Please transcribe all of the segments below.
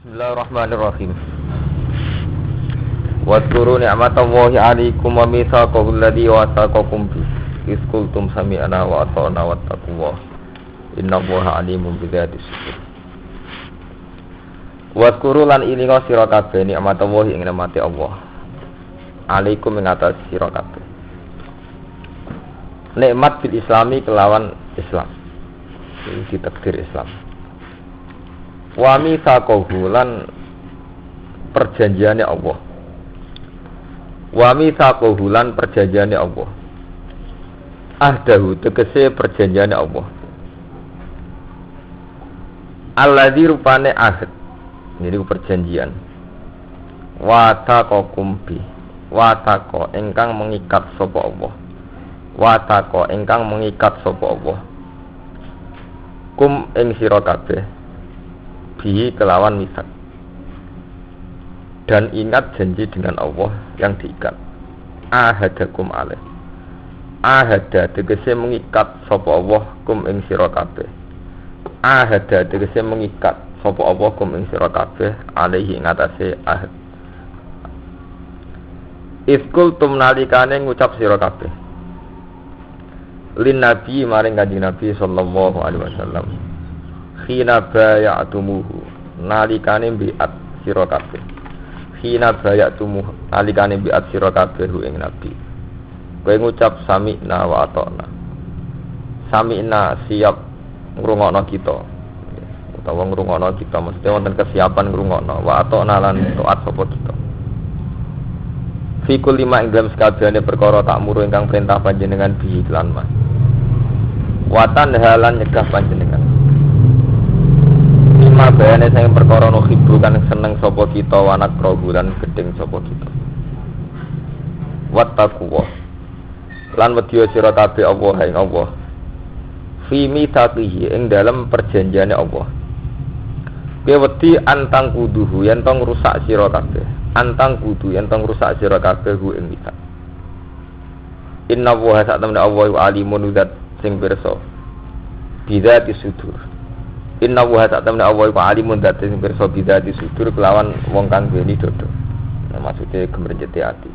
Bismillahirrahmanirrahim. Wadhkuru ni'matallahi 'alaikum wa mitsaqahu alladzi wathaqakum bi. Iz qultum sami'na wa ata'na wattaqullaha. Innallaha 'alimun bidzati sudur. Wadhkuru lan ilinga sira kabeh ni'matallahi ing nikmate Allah. 'Alaikum ing atas sira kabeh. Nikmat bil islami kelawan Islam. Ini ditakdir Islam. Wa mitsaqahu lan perjanjiane Allah. Wa mitsaqahu lan perjanjiane Allah. Ahdahu tegese perjanjiane Allah. Alladzi rupane ahd. Ini perjanjian. Wa taqakum bi. Wa taqa ingkang mengikat sapa Allah. Wa taqa ingkang mengikat sapa Allah. Kum ing sira kabeh bihi kelawan misak. Dan ingat janji dengan Allah yang diikat. Ahadakum alaih. Ahada tegese mengikat sapa Allah kum ing sira kabeh. Ahada tegese mengikat sapa Allah kum ing sira kabeh alaihi ing atase ahad. Iskul tum nalikane ngucap sira kabeh. Lin nabi maring kanjeng Nabi sallallahu alaihi wasallam. Khina baya'tumuhu nalikane bi'at sira kabeh. Khina baya'tumuhu nalikane bi'at sira kabeh ing Nabi. Kowe ngucap sami'na wa ata'na. Sami'na siap ngrungokno kita. Utawa ngrungokno kita mesti wonten kesiapan ngrungokno wa ata'na lan taat sapa kita. Fi kulli ma ing dalam sakabehane perkara tak muru ingkang perintah panjenengan bi lan ma. Watan halan nyegah panjenengan. Lima bayane sing perkara no khibu kan seneng sapa kita wanak rohulan gedeng sapa kita. Wattaqwa. Lan wedya sira kabeh Allah ing Allah. Fi mitsaqihi ing dalem perjanjiane Allah. Kowe wedi antang kuduhu yen tong rusak sira kabeh. Antang kudu yen tong rusak sira kabeh hu ing mitsak. Inna wa sa'tamna Allah alimun zat sing pirsa. Bidzati sudur. Inna wa sa'tamna Allah alimun zat sing pirsa bidzati sudur kelawan wong kang duweni dodo. Nah, maksude gemrenjete ati.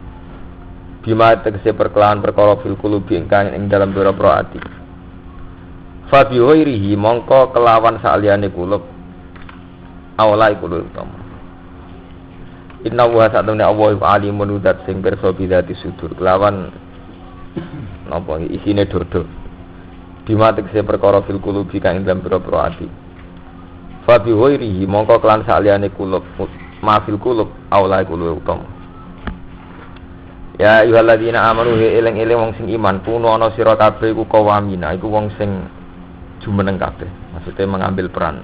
Bima tegese perkelawan perkara fil qulubi ingkang ing dalam pira-pira ati. Fa bi ghairihi mongko kelawan saliyane kulub. Awalai kulub utama. Inna wa sa'tamna Allah alimun zat sing pirsa bidzati sudur kelawan napa isine dodo. Bima tegese perkara fil qulubi kang ing dalam pira-pira ati. Fa bi ghairihi mongko kelan saliyane kulub ma fil qulub awalai kulub utama. Ya ayyuhalladzina amanu eling-eling wong sing iman puno ana sira kabeh iku qawamina iku wong sing jumeneng kabeh maksudnya mengambil peran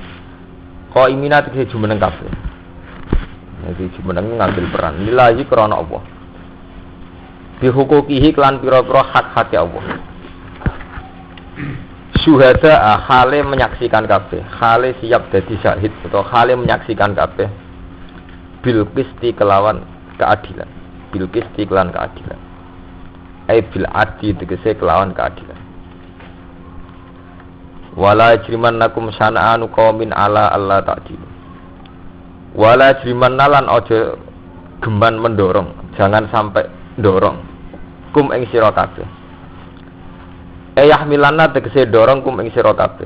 qaimina tegese jumeneng kabeh iki jumeneng ngambil peran lillahi krana Allah bihuquqihi kelan pira-pira hak-hak Allah syuhada hale menyaksikan kabeh hale siap dadi syahid atau hale menyaksikan kabeh bil qisti kelawan keadilan bil qisti kelawan keadilan ai bil adli tegese kelawan keadilan wala jrimannakum sana'anu qaumin ala alla ta'dilu wala jrimannalan aja geman mendorong jangan sampai ndorong kum ing sira kabeh yahmilanna tegese dorong kum ing sira kabeh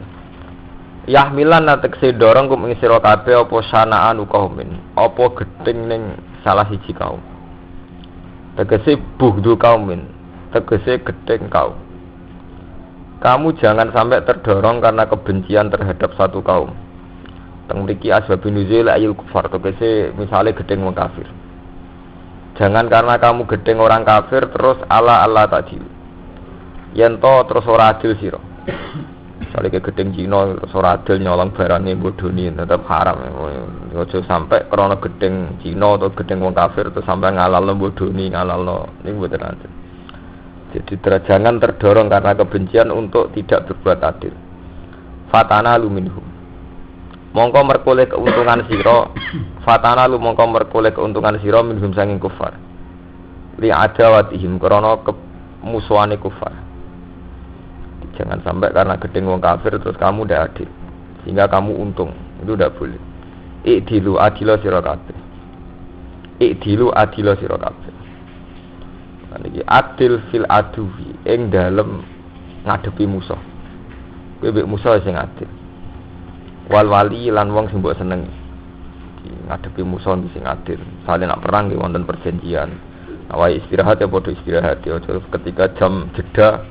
yahmilanna tegese dorong kum ing sira kabeh apa sana'anu qaumin apa gedeng ning salah siji kaum tegese buhdu kaumin tegese gedeng kaum. Kamu jangan sampai terdorong karena kebencian terhadap satu kaum. Teng mriki asbabun nuzul ayil kufar tegese misale gedeng wong kafir. Jangan karena kamu gedeng orang kafir terus ala takjil. Yen to terus ora adil sira. Misale ke gedeng Cina terus ora adil nyolong barane bodoni tetep haram. Ojo sampai krana gedeng Cina atau gedeng wong kafir terus sampai ngalalno bodoni ngalalno niku mboten adil. Jadi jangan terdorong karena kebencian untuk tidak berbuat adil. Fatana luminhum. Mongko merkoleh keuntungan sira. Fatana lu mongko merkoleh keuntungan sira minhum sanging kufar. Li adawatihim krana kemusuhane kufar. Jangan sampai karena gedeng wong kafir terus kamu tidak adil sehingga kamu untung. Itu tidak boleh. Ikdilu adila sira kabeh. Ikdilu adila sira kabeh. Niki adil fil aduwi ing dalem ngadepi musuh. Kowe mbek musuh sing adil. Wal wali lan wong sing mbok senengi. Ngadepi musuh sing adil. Sale nak perang nggih wonten perjanjian. Awai istirahat ya padha istirahat ya ketika jam jeda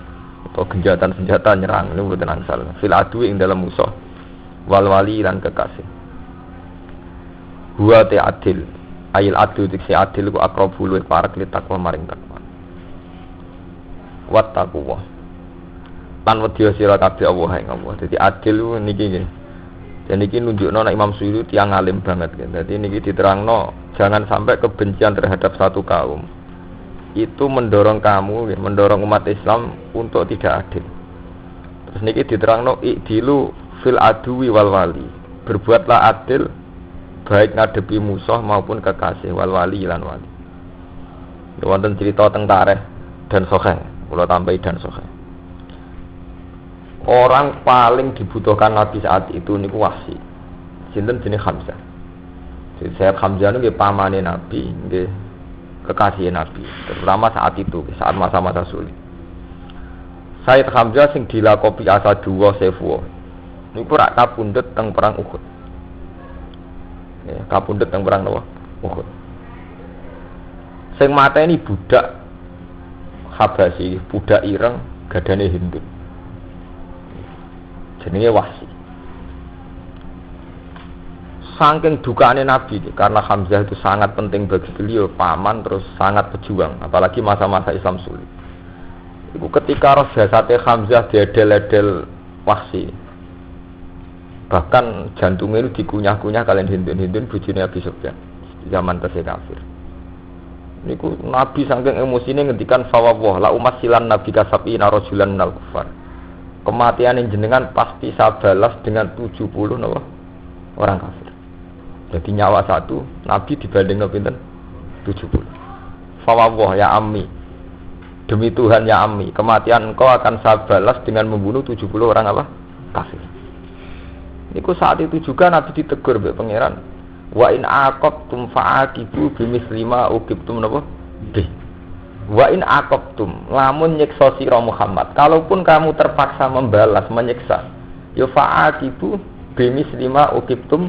atau genjatan senjata nyerang ini mboten angsal. Fil aduwi ing dalem musuh. Wal wali lan kekasih. Huwa te adil ayil adu diksi adil ku akrabu luwih parek li takwa maring takwa wattaqwa lan wedya sira kabeh Allah ing Allah. Dadi adil niki nggih. Dan niki nunjukno nek Imam Suyuti tiyang alim banget nggih. Dadi niki diterangno jangan sampai kebencian terhadap satu kaum itu mendorong kamu, mendorong umat Islam untuk tidak adil. Terus niki diterangno ikdilu fil aduwi wal wali. Berbuatlah adil baik ngadepi musuh maupun kekasih wal wali lan wali. Wonten cerita teng Tarikh dan Sahih, kula tambahi dan Sahih. Orang paling dibutuhkan Nabi saat itu niku Wahsy. Sinten jenenge Hamzah. Jadi Sayyid Hamzah niku pamane Nabi, nggih kekasih Nabi, terutama saat itu, saat masa-masa sulit. Sayyid Hamzah sing dilakopi Asadullah Saifuwa niku rak kapundhut teng perang Uhud. Ya, kapundhut yang perang Nawa Uhud. Sing mateni budak Habasyi, budak ireng gadane Hindu. Jenenge Wahsy. Saking dukane Nabi karena Hamzah itu sangat penting bagi beliau, paman terus sangat pejuang, apalagi masa-masa Islam sulit. Iku ketika roh jasate Hamzah diedel-edel Wahsy. Bahkan jantungnya itu dikunyah-kunyah kalian hindun-hindun bujune Abi Sufyan zaman tesih kafir. Niku Nabi saking emosine ngendikan fawwah la umat silan nabi kasabi rajulan minal kufar. Kematian jenengan pasti saya balas dengan 70 napa orang kafir. Jadi nyawa satu Nabi dibandingno pinten 70. Fawwah ya ammi. Demi Tuhan ya ammi, kematian engkau akan saya balas dengan membunuh 70 orang apa? Kafir. Niku saat itu juga Nabi ditegur mbek pangeran. Wa in aqabtum fa'aqibu bimisli ma uqibtum napa? Bi. Wa in aqabtum, lamun nyiksa sira Muhammad, kalaupun kamu terpaksa membalas menyiksa, ya fa'aqibu bimisli ma uqibtum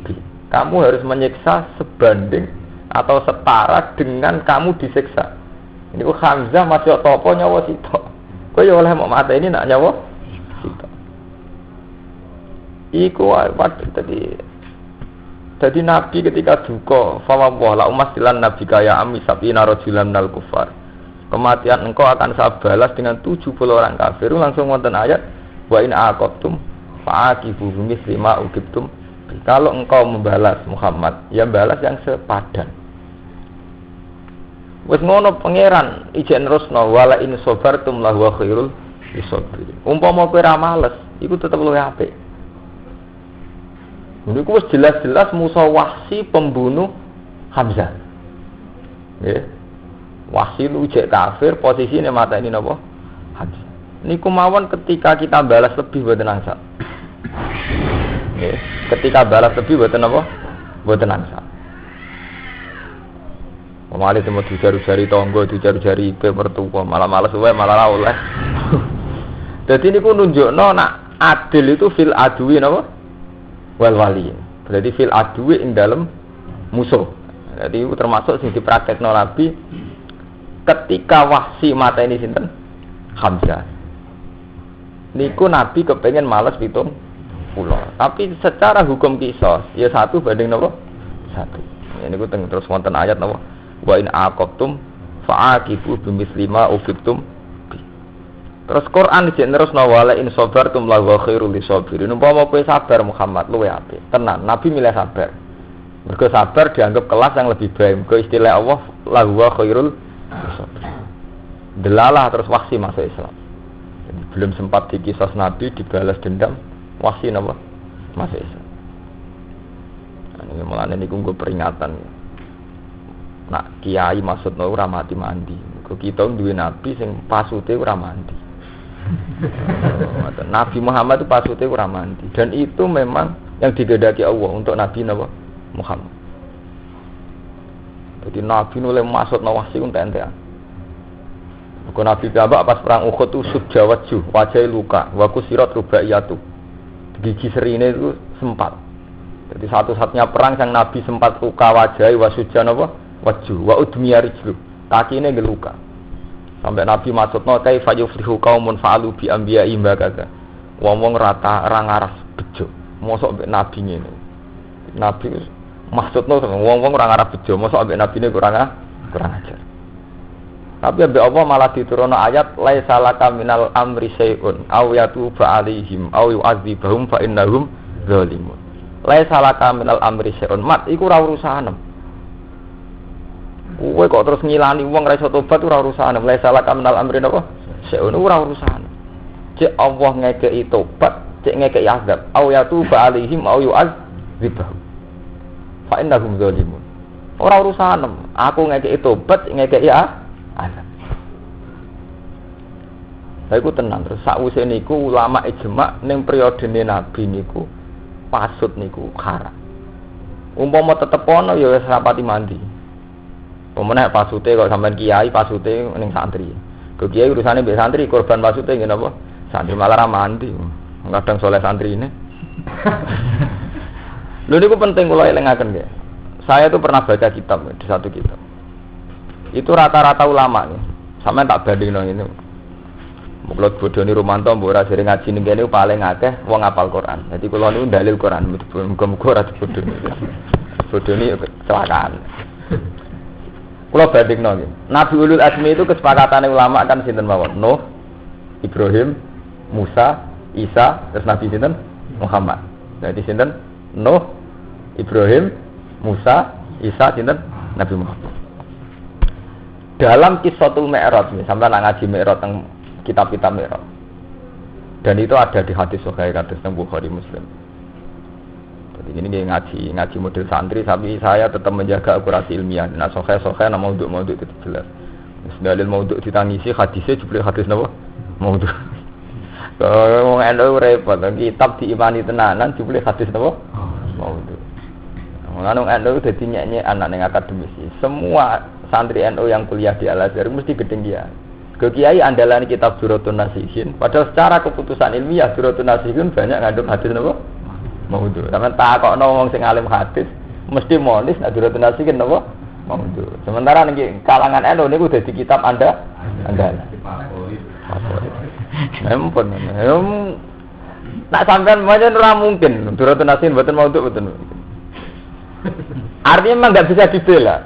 bi. Kamu harus menyiksa sebanding atau setara dengan kamu disiksa. Niku Hamzah masih topo nyawa sitok. Kowe ya oleh mau mate ini nak nyawa sitok. Iku tadi Nabi ketika duka fawwah la umat silan nabi kaya ami sabina rajulan minal kufar. Kematian engkau akan saya balas dengan 70 orang kafir. Langsung wonten ayat wa in aqabtum fa'aqibu bimisli ma uqibtum. Kalau engkau membalas Muhammad, ya balas yang sepadan. Wis ngono pangeran ijen rusno wala in sabartum lahu khairul lisabirin. Umpama kowe ra males, iku tetep luwih apik. Niku wis jelas-jelas musuh Wahsy pembunuh Hamzah. Nggih. Wahsy lu jek kafir, posisine mateni napa? Hamzah. Niku mawon ketika kita balas lebih mboten angsal. Nggih. Ketika balas lebih mboten napa? Mboten angsal. Pemali temu dijaru-jari tangga, dijaru-jari ibe mertua, malah males wae malah ora oleh. Dadi niku nunjukno nak adil itu fil adwi napa? Wal wali. Berarti fil adwi ing dalem musuh. Jadi itu termasuk sing dipraktekno Nabi ketika Wahsy mateni sinten? Hamzah. Niku Nabi kepengen males 70. Tapi secara hukum qisas ya 1 banding napa? 1. Ya niku terus wonten ayat napa? Wa in aqabtum fa'aqibu bimisli ma uqibtum. Terus Quran dijek nerusno wala in sabartum la wa khairul lisabirin. Umpama kowe sabar Muhammad luwih apik. Tenan, Nabi milih sabar. Mergo sabar dianggap kelas yang lebih baik. Mergo istilah Allah la wa khairul lisabirin. Delalah terus Wahsy masuk Islam. Jadi, belum sempat dikisah Nabi dibalas dendam, Wahsy napa? Masuk Islam. Ini mulane niku nggo peringatan. Nak kiai maksudno ora mati-mandi. Mergo kita duwe nabi sing pasute ora mandi. Nabi Muhammad itu pasutnya ora mandi dan itu memang yang digedaki Allah untuk Nabi napa Muhammad. Jadi Nabi noleh maksud nawasi pun tentean. Bukan Nabi Bapak pas perang Uhud itu sujawaju, wajah luka, waku sirat rubaiyatu. Gigi serine itu sempat. Jadi satu-satunya perang yang Nabi sempat luka wajah, wasujan apa? Waju, wa udmiya rijlu. Kakinya geluka. Sampai Nabi maksudno kaifa yuflihu qaumun fa'alu bi anbiya'i mbakaga. Wong rata ra ngaras bejo. Mosok mbek Nabi ngene. Nabi maksudno wong ora ngaras bejo, mosok mbek nabine kurang ajar. Tapi ambek Allah malah diturunno ayat laisa laka minal amri syai'un aw yatuba alaihim aw yu'adzibahum fa innahum zalimun. Laisa laka minal amri syai'un mat iku ora urusanem. Kowe kok terus ngilani wong ra iso tobat ora urusanem. Laisa laka minal amri napa? Syai'un ora urusanem. Cek Allah ngekeki tobat, cek ngekeki azab aw yatuba alaihim aw yu'adzibahum fa innahum zalimun. Ora urusanem. Aku ngekeki tobat, ngekeki azab. Lha iku tenan terus sakwise niku ulama ijma ning periodene Nabi niku pasut niku haram. Umpama tetep ana ya wis rapati mandi. Pemenah pasute kok sampean kiai pasute ning santri. Kok kiai urusane mbek santri korban pasute ngene apa? Santri malah ra mandi. Kadang soleh santri ini. Lho niku penting kula elingaken nggih. Saya tuh pernah baca kitab di satu kitab. Itu rata-rata ulama nih. Sampeyan tak bandingno ini. Muklot bodoni Romanto mbok ora sering ngaji ning kene paling akeh wong hafal Quran. Dadi kula niku dalil Quran muga-muga ora bodoni. Bodoni kecelakaan. Kula bandingno nggih. Nabi Ulul Azmi itu kesepakatane ulama kan sinten mawon? Nuh, Ibrahim, Musa, Isa, terus Nabi sinten? Muhammad. Jadi sinten? Nuh, Ibrahim, Musa, Isa, sinten? Nabi Muhammad. Dalam Qissatul Mi'raj, sampai nak ngaji Mi'raj teng kitab-kitab Mi'raj. Dan itu ada di hadis sahih hadis teng Bukhari Muslim. Jadi ini ngaji model santri, tapi saya tetap menjaga akurasi ilmiah. Nah sahih nama maudhu itu jelas. Dalil maudhu ditangisi hadisnya juga hadis napa? Maudhu. Kalau NU repot, kitab diimani tenanan juga hadis napa? Maudhu. Nganu NU dadi nyanyi anak ning akademis. Semua santri NU yang kuliah di Al-Azhar mesti ketinggian. Ke kiai andalan kitab Duratun Nasihin, padahal secara keputusan ilmiah Duratun Nasihin banyak ngandung hadis napa? Maudhu. Sampeyan takokno wong sing alim hadis, mesti monis nek Duratun Nasihin napa? Maudhu. Sementara niki kalangan NU niku dadi kitab andalan. Ampun. Nak sampean pancen ora mungkin Duratun Nasihin mboten maudhu mboten. Artinya memang nggak bisa dibela.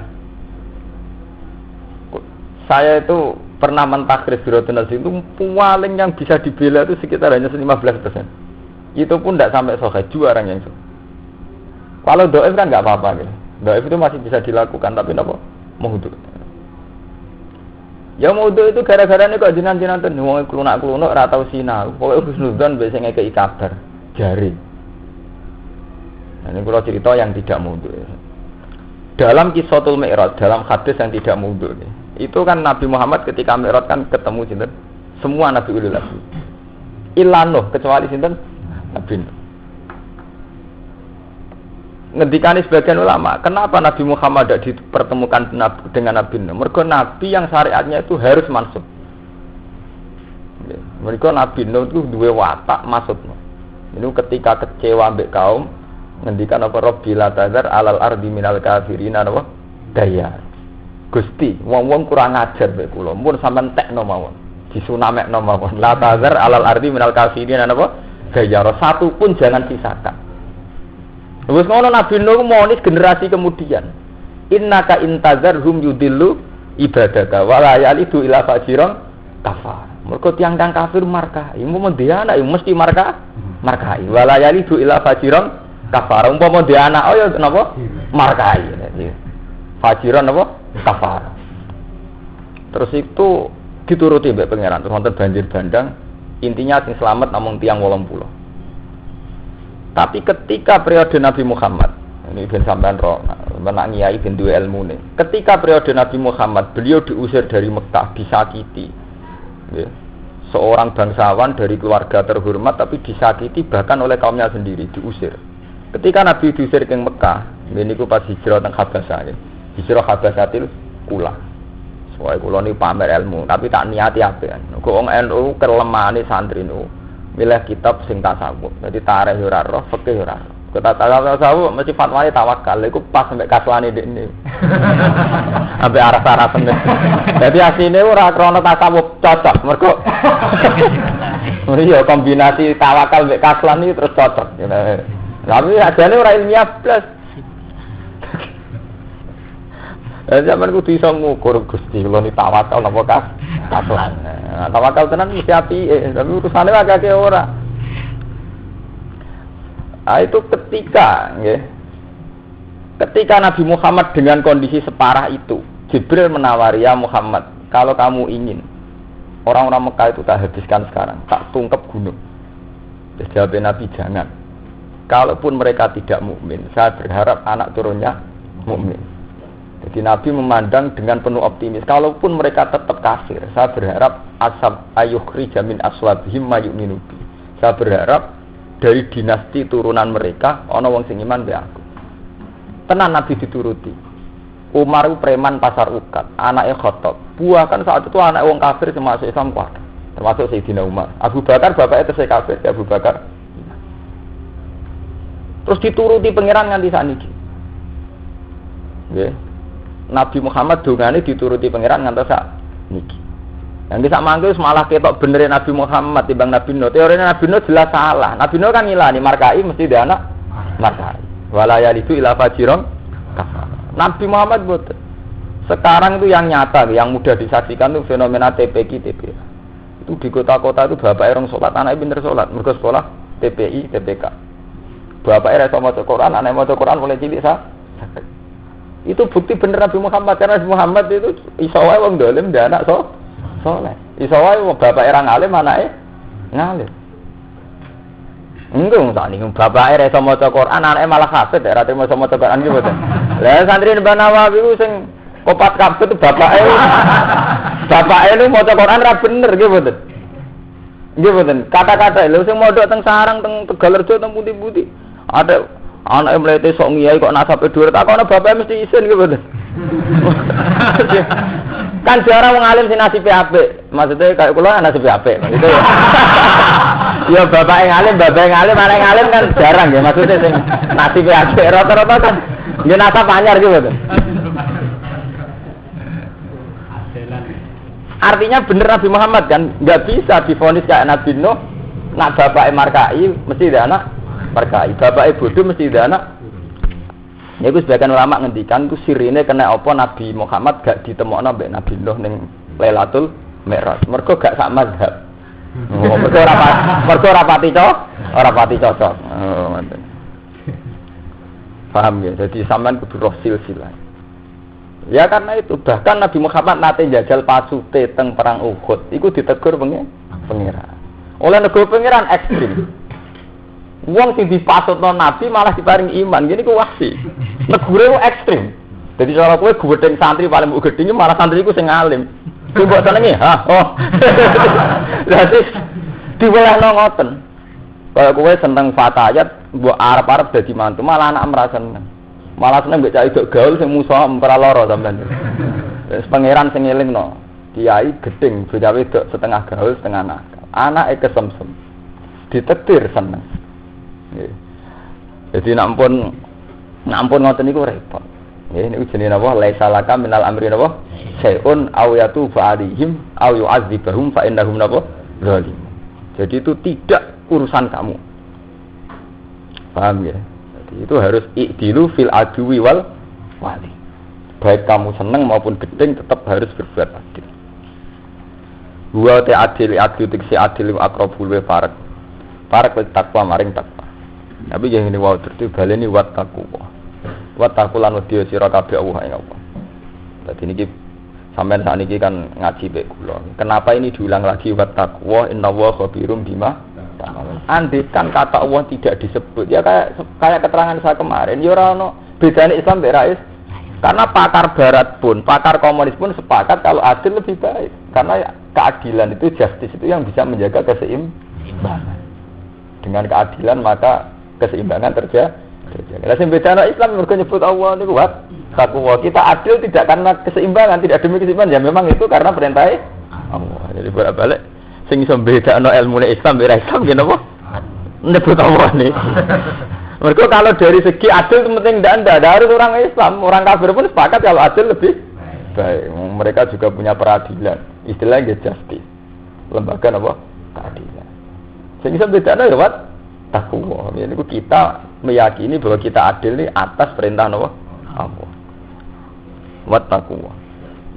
Saya itu pernah mentakhris Duratun Nasihin itu paling yang bisa dibela itu sekitar hanya 15%. Itu pun tidak sampai sahih, dua orang yang itu. Kalau doif kan nggak apa-apa gitu. Doif itu masih bisa dilakukan, tapi apa? Maudhu. Ya maudhu itu gara-gara ini kok jinan-jinan tuh wong klunak-klunuk ora tau sinau. Pokoke husnudzon biasa ngekeki kabar jari. Nah, ini kalau cerita yang tidak maudhu. Dalam Qissatul Mi'raj, dalam hadis yang tidak maudhu itu kan Nabi Muhammad ketika Mi'raj kan ketemu sinten? Semua Nabi Ulul Azmi. Illa Nuh kecuali sinten? Nabi Nuh. Ngendikane sebagian ulama, kenapa Nabi Muhammad tidak dipertemukan dengan Nabi Nuh? Mergo Nabi yang syariatnya itu harus mansub. Mergo Nabi Nuh itu duwe watak maksudnya. Ini ketika kecewa ambek kaum ngendikan apa Rabbil tazar alal ardi minal kafirin apa daya. Gusti, wong-wong kurang ajar mek kula. Mun sampean tekno mawon, disunamekno mawon. La tazar alal ardi minal kafirin apa daya. Satu pun jangan sisakan. Wis ngono Nabi Nuh monis generasi kemudian. Innaka intazarhum yudillu ibadaka wa la yalidu ila fajiran kafar. Mergo tiang-tiang kafir markai, mun dia anak mesti markai. Wa la yalidu ila fajiran kafar. Umpama dia anak oh ya napa? Markai. Fajiran napa? Kafar. Terus itu dituruti mbek pangeran, terus wonten banjir bandang. Intinya sing selamat namung tiyang 80. Tapi ketika periode Nabi Muhammad, ini ben sampean ro, menak ngiyai ben duwe ilmune. Ketika periode Nabi Muhammad, beliau diusir dari Mekah, disakiti. Ya. Seorang bangsawan dari keluarga terhormat tapi disakiti bahkan oleh kaumnya sendiri, diusir. Ketika Nabi diusir ke Mekah, Ini ku pas hijrah teng Habasah. Hijrah Habasatil Ula. Soale kula niku pamer ilmu, tapi tak niati apean. Kok wong NU kelemahane santri niku milih kitab sing tasawuf. Dadi tarikh yo ora roh, fikih yo ora roh. Kota tasawuf mesti fatwane tawakal. Iku pas sampe kaslane dekne. Sampai arah-arahan. Dadi asline ora krana tasawuf cocok, mergo iya kombinasi tawakal mek kaslan iki terus cocok. Tapi ajane ora ilmiah blas. Zaman kudu iso ngukur Gusti kula ni tawakal napa kaslan. Tawakal tenan mesti apike, tapi urusane akeh ora. Itu ketika nggih. Ketika Nabi Muhammad dengan kondisi separah itu, Jibril menawari, "Ya Muhammad, kalau kamu ingin orang-orang Mekah itu tak habiskan sekarang, tak tungkep gunung." Terus jawab Nabi, "Jangan. Kalaupun mereka tidak mukmin, saya berharap anak turunnya mukmin." Jadi Nabi memandang dengan penuh optimis. Kalaupun mereka tetap kafir, saya berharap asab ayukhrija min aslabihim mayu'minu bi. Saya berharap dari dinasti turunan mereka ana wong sing iman be aku. Tenan Nabi dituruti. Umar preman pasar ukat, anaknya Khattab. Buah kan saat itu anak wong kafir termasuk Islam kuat. Termasuk Sayyidina Umar. Abu Bakar bapaknya tesih kafir, ya Abu Bakar. Terus dituruti pangeran nganti saniki. Nggih. Nabi Muhammad dongane dituruti pangeran ngantos sak niki. Yang sak mangke malah ketok bener Nabi Muhammad timbang Nabi Nuh. Teorine Nabi Nuh jelas salah. Nabi Nuh kan ngilani markai mesti dia anak markai. Wala yalidu ila fajiron kafar. Nabi Muhammad boten. Sekarang itu yang nyata, yang mudah disaksikan itu fenomena TPQ TPA. Itu di kota-kota itu bapaknya orang sholat, anaknya pinter sholat. Mereka sekolah TPI, TPK. Bapaknya rasa maca Quran, anaknya maca Quran mulai cilik itu bukti bener Nabi Muhammad, karena Nabi Muhammad itu iso wae wong dolim dan anak soleh. Iso wae wong bapak era ngalim anake ngalim. Enggak tak niku bapak era iso maca Quran anake malah hafid ora trimo iso maca Quran iki mboten. Lah santri Mbah Nawawi ku sing kopat kabeh itu bapake. Bapake lu maca Quran ra bener nggih mboten. Nggih mboten. Kata-kata lho sing mondok teng Sarang teng Tegalrejo teng pundi-pundi. Ada anak mlete sok ngiyai kok nasabe dhuwur tak ana bapake mesti isin nggih mboten. Kan jarang wong alim sing nasibe apik. Maksudnya kayak kula nasibe apik gitu ya. Ya bapake ngalim, anak ngalim kan jarang ya maksudnya sing nasibe apik rata-rata kan nggih nasab anyar gitu mboten. Artinya bener Nabi Muhammad kan enggak bisa divonis kayak Nabi Nuh. Nak bapake markai mesti ada anak markai, bapak ibu bodoh mesti ada anak. Ya itu sebagian ulama ngendikan itu sirine kena apa Nabi Muhammad gak ditemokno mbek Nabi Nuh ning Lailatul Mi'raj. Mergo gak sak mazhab. Oh, mergo ora pati cocok. Oh, ngoten. Paham ya? Jadi sampean kudu roh silsilah. Ya karena itu bahkan Nabi Muhammad nate njajal pasute teng perang Uhud, iku ditegur pengiran. Oleh negara pengiran ekstrim. Wong sing dipasutno Nabi malah diparing iman. Gini ku wahsi. Negure ku ekstrim. Jadi cara kowe gedeng santri paling mbok gedhingi malah santri iku sing alim. Ku mbok senengi, ha. Oh. Dadi diwelehno ngoten. Kaya kowe seneng fatayat mbok arep-arep dadi mantu malah anak merasa seneng. Malah seneng mbek cah idok gaul sing musuh ora lara sampean. Wis pangeran sing elingno. Kiai gedeng bocah wedok setengah gaul setengah nakal. Anake kesemsem. Ditetir seneng. Jadi nampun ngoten niku repot. Nggih niku jenenge napa? Laisa laka minal amri napa? Syai'un aw yatufa 'alaihim aw yu'adzibahum fa innahum napa? Zalim. Jadi itu tidak urusan kamu. Paham ya? Jadi itu harus i'dilu fil adwi wal wali. Baik kamu seneng maupun gedeng tetap harus berbuat adil. Wa ta'adil adil tiksi adil aqrabul wa farak. Farak takwa maring takwa. Tapi yang ini wow terus baleni wat taqwa. Wat taqwa lan wedi sira kabeh Allah ing Allah. Dadi niki sampean sakniki kan ngaji mek kula. Kenapa ini diulang lagi wat taqwa innallaha khabirum bima ta'malun. Andikan kata Allah tidak disebut ya kayak keterangan saya kemarin ya ora ono bedane Islam mek Rais. Karena pakar barat pun, pakar komunis pun sepakat kalau adil lebih baik. Karena keadilan itu justice itu yang bisa menjaga keseimbangan. Dengan keadilan maka keseimbangan terjadi. Lah sing bedana Islam mergo nyebut Allah niku wat taqwa. Kita adil tidak karena keseimbangan, tidak demi keseimbangan, ya memang itu karena perintah Allah. Jadi bolak-balik sing iso bedakno ilmune Islam ora Islam nggih napa? Nyebut Allah nih. Mergo kalau dari segi adil itu penting ndak harus orang Islam, orang kafir pun sepakat kalau adil lebih baik. Mereka juga punya peradilan. Istilahnya justice. Lembaga apa? Keadilan. Sing iso bedakno ya wat taqwa. Ini kita meyakini bahwa kita adil ini atas perintah Allah. Wat taqwa.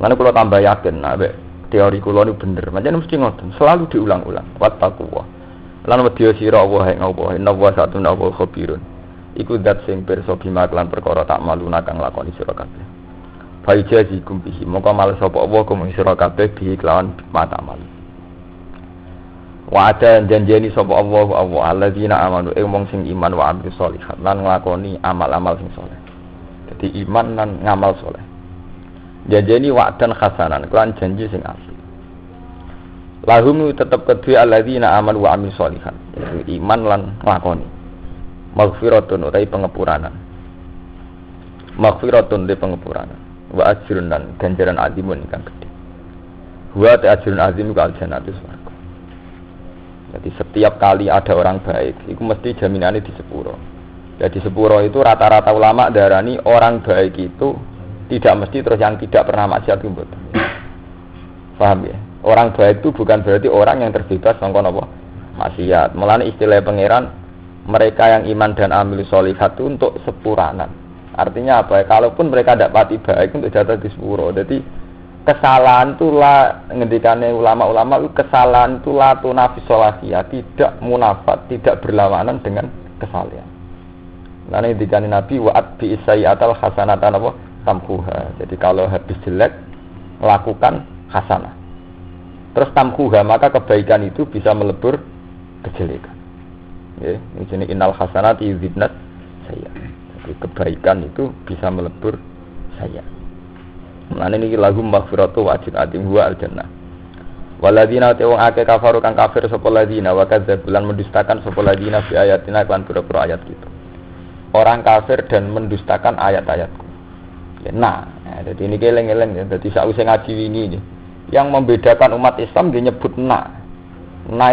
Mana kalau tambah yakin, teori kula ini bener. Macam mesti ngoten, selalu diulang-ulang. Wat taqwa. Lan wedya sira Allah ing Allah, inna wa satuna wa khabirun. Iku zat sing pirsa bima lan perkara tak maluna kang lakoni sira kabeh. Faijazikum bihi, mongko mal sapa Allah kum sira kabeh bihi kelawan mata mal. Wa ada janjeni sapa Allah alladzina amanu wong sing iman wa amil sholihat lan nglakoni amal-amal sing saleh. Dadi iman lan ngamal saleh. Janjeni wa'dan hasanan, kelan janji sing asli. Lahum tetap kedua alladzina amanu wa amil sholihat. Iman lan nglakoni. Maghfiratun utai pengepuranan. Maghfiratun de pengepuranan. Wa ajrun dan ganjaran azimun ingkang gedhe. Wa ta ajrun azim ka aljannatu swarga. Jadi setiap kali ada orang baik, itu mesti jaminannya di sepuro. Jadi sepuro itu rata-rata ulama darani orang baik itu tidak mesti terus yang tidak pernah maksiat itu betul. Paham ya? Orang baik itu bukan berarti orang yang terbebas sangka napa maksiat. Mulane istilah pangeran mereka yang iman dan amil sholihat itu untuk sepuranan. Artinya apa? Kalaupun mereka tidak pati baik untuk jatuh di sepuro. Jadi kesalahan itulah ngendikane ulama-ulama itu kesalahan itulah tunafis sholahiyah, tidak munafat, tidak berlawanan dengan kesalahan. Nah ngendikane Nabi wa'at bi sayyatal hasanatan apa tamkuha. Jadi kalau habis jelek lakukan hasanah. Terus tamkuha maka kebaikan itu bisa melebur kejelekan. Ya, ini jenis innal hasanati yudhibnat saya. Jadi kebaikan itu bisa melebur saya. Mulane niki lagu maghfiratu wa ajrun azim huwa al-jannah. Waladina ta'ung ake kafaru kang kafir sapa ladina wa kadzabulan mendustakan sapa ladina fi ayatina kan pura-pura ayat gitu. Orang kafir dan mendustakan ayat-ayatku. Ya, jadi ini keleng-eleng ya. Jadi sakwise ngaji ini yang membedakan umat Islam dia nyebut na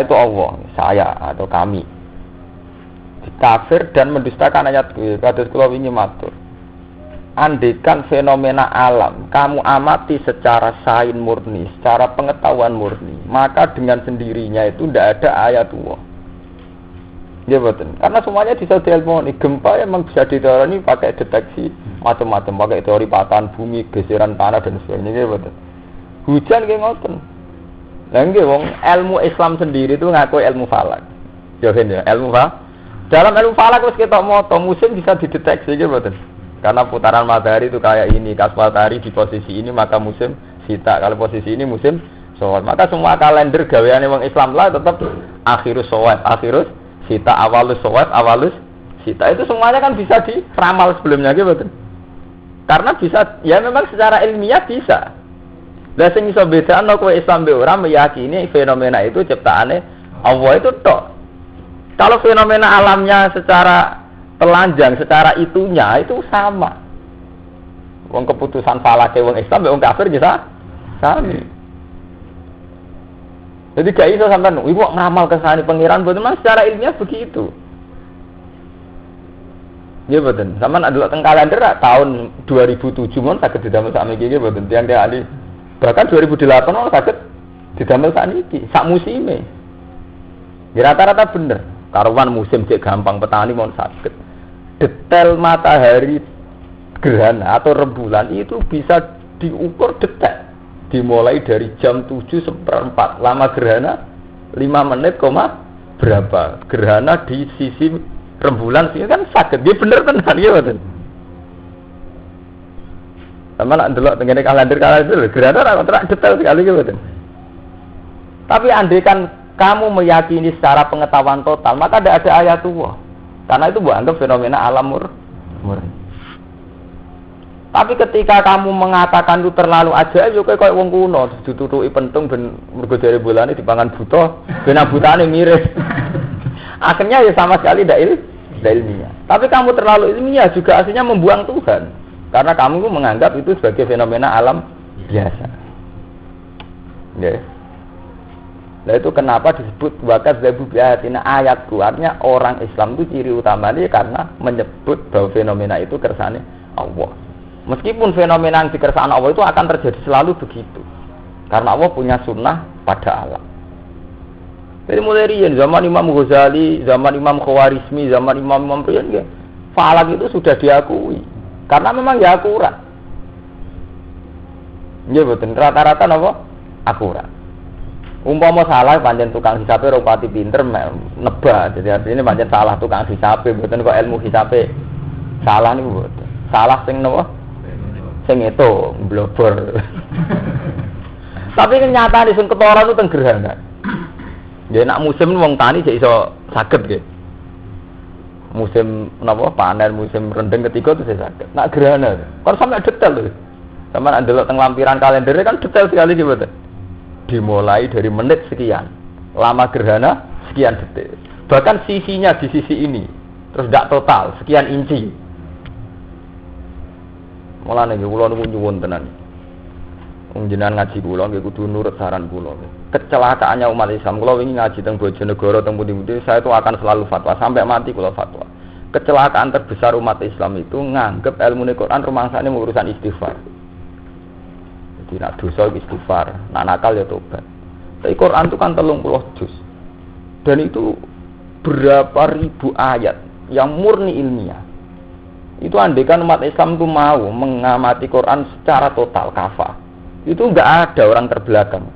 itu Allah, saya atau kami. Kafir dan mendustakan ayatku. Kados kula wingi matur. Andekan fenomena alam kamu amati secara sains murni, secara pengetahuan murni, maka dengan sendirinya itu tidak ada ayat Allah. Ya betul. Karena semuanya bisa diilmoni. Gempa memang bisa diteori pakai deteksi macam-macam, pakai teori patahan bumi, geseran tanah dan sebagainya. Ya betul. Hujan kayak ngoten. Lah nggih wong ilmu Islam sendiri itu ngaku ilmu falak. Ya kan ya, ilmu falak. Dalam ilmu falak wis ketok moto musim bisa dideteksi gitu betul. Karena putaran matahari itu kayak ini, kas matahari di posisi ini maka musim sita, kalau posisi ini musim shawwal. Maka semua kalender gaweane wong Islam lah tetap akhirus shawwal, akhirus sita, awalus shawwal, awalus sita. Itu semuanya kan bisa diramal sebelumnya gitu betul. Karena bisa ya memang secara ilmiah bisa. Lah sing iso bedakno kowe Islam be ora meyakini fenomena itu ciptaane Allah itu tok. Kalau fenomena alamnya secara telanjang, secara itunya itu sama. Wong keputusan falake wong Islam wong kafir bisa sami. Jadi gak iso sampean iku ngamal kesane pangeran boten mas secara ilmiah begitu. Ya boten. Sampean adelok teng kalender tahun 2007 mon saged didamel sakniki nggih boten tiyang ahli. Bahkan 2008 ono saged didamel sakniki, sak musime. Ya rata-rata bener. Karuan musim cek gampang petani mon saged. Detail matahari gerhana atau rembulan itu bisa diukur detik. Dimulai dari jam 7:04 lama gerhana 5 menit, berapa gerhana di sisi rembulan sini kan saged. Dia bener tenan ya mboten. Sama nak ndelok tengene kalender gerhana ora detail sekali ya mboten. Tapi andaikan kamu meyakini secara pengetahuan total, maka tidak ada ayat Allah. Karena itu buat anggap fenomena alam murni. Tapi ketika kamu mengatakan itu terlalu ajaib, yo kayak wong kuno ditutuki pentung ben mergo jare bolane dipangan buta, ben butane miris. Akhirnya ya sama sekali tidak ilmiah. Tapi kamu terlalu ilmiah juga aslinya membuang Tuhan. Karena kamu menganggap itu sebagai fenomena alam biasa. Ya. Nah itu kenapa disebut wakat zabu biatina ayatku. Artinya orang Islam itu ciri utamanya karena menyebut bahwa fenomena itu kersane Allah. Meskipun fenomena yang dikersane Allah itu akan terjadi selalu begitu. Karena Allah punya sunnah pada alam. Jadi mulai riyen zaman Imam Ghazali, zaman Imam Khawarizmi, zaman Imam riyen ya, falak itu sudah diakui. Karena memang ya akurat. Ya betul, rata-rata apa? Akurat. Umpama salah pancen tukang hisabe ora pati pinter nebak. Jadi artinya pancen salah tukang hisabe, mboten kok ilmu hisabe. Salah niku mboten. Salah sing napa? Sing itu blobor. Tapi kenyataan sing ketara itu teng gerhana. Ya nak musim wong tani jek iso saged nggih. Musim napa panen musim rendeng ketiga itu saya saged. Nak gerhana kan sampai detail lho. Sama nak delok teng lampiran kalender kan detail sekali nggih mboten. Dimulai dari menit sekian. Lama gerhana sekian detik. Bahkan sisinya di sisi ini. Terus ndak total sekian inci. Mulane nggih kula niku nyuwun tenan. Wong jenengan ngaji kula nggih kudu nurut saran kula. Kecelakaannya umat Islam, kula wingi ngaji teng Bojonegoro teng pundi-pundi, saya itu akan selalu fatwa sampai mati kula fatwa. Kecelakaan terbesar umat Islam itu nganggep ilmu Quran rumangsane urusan istighfar. Jadi nak dosa istighfar, nak nakal ya tobat. Tapi Quran itu kan 30 juz. Dan itu berapa ribu ayat yang murni ilmiah. Itu andaikan umat Islam itu mau mengamati Quran secara total kafah. Itu enggak ada orang terbelakang.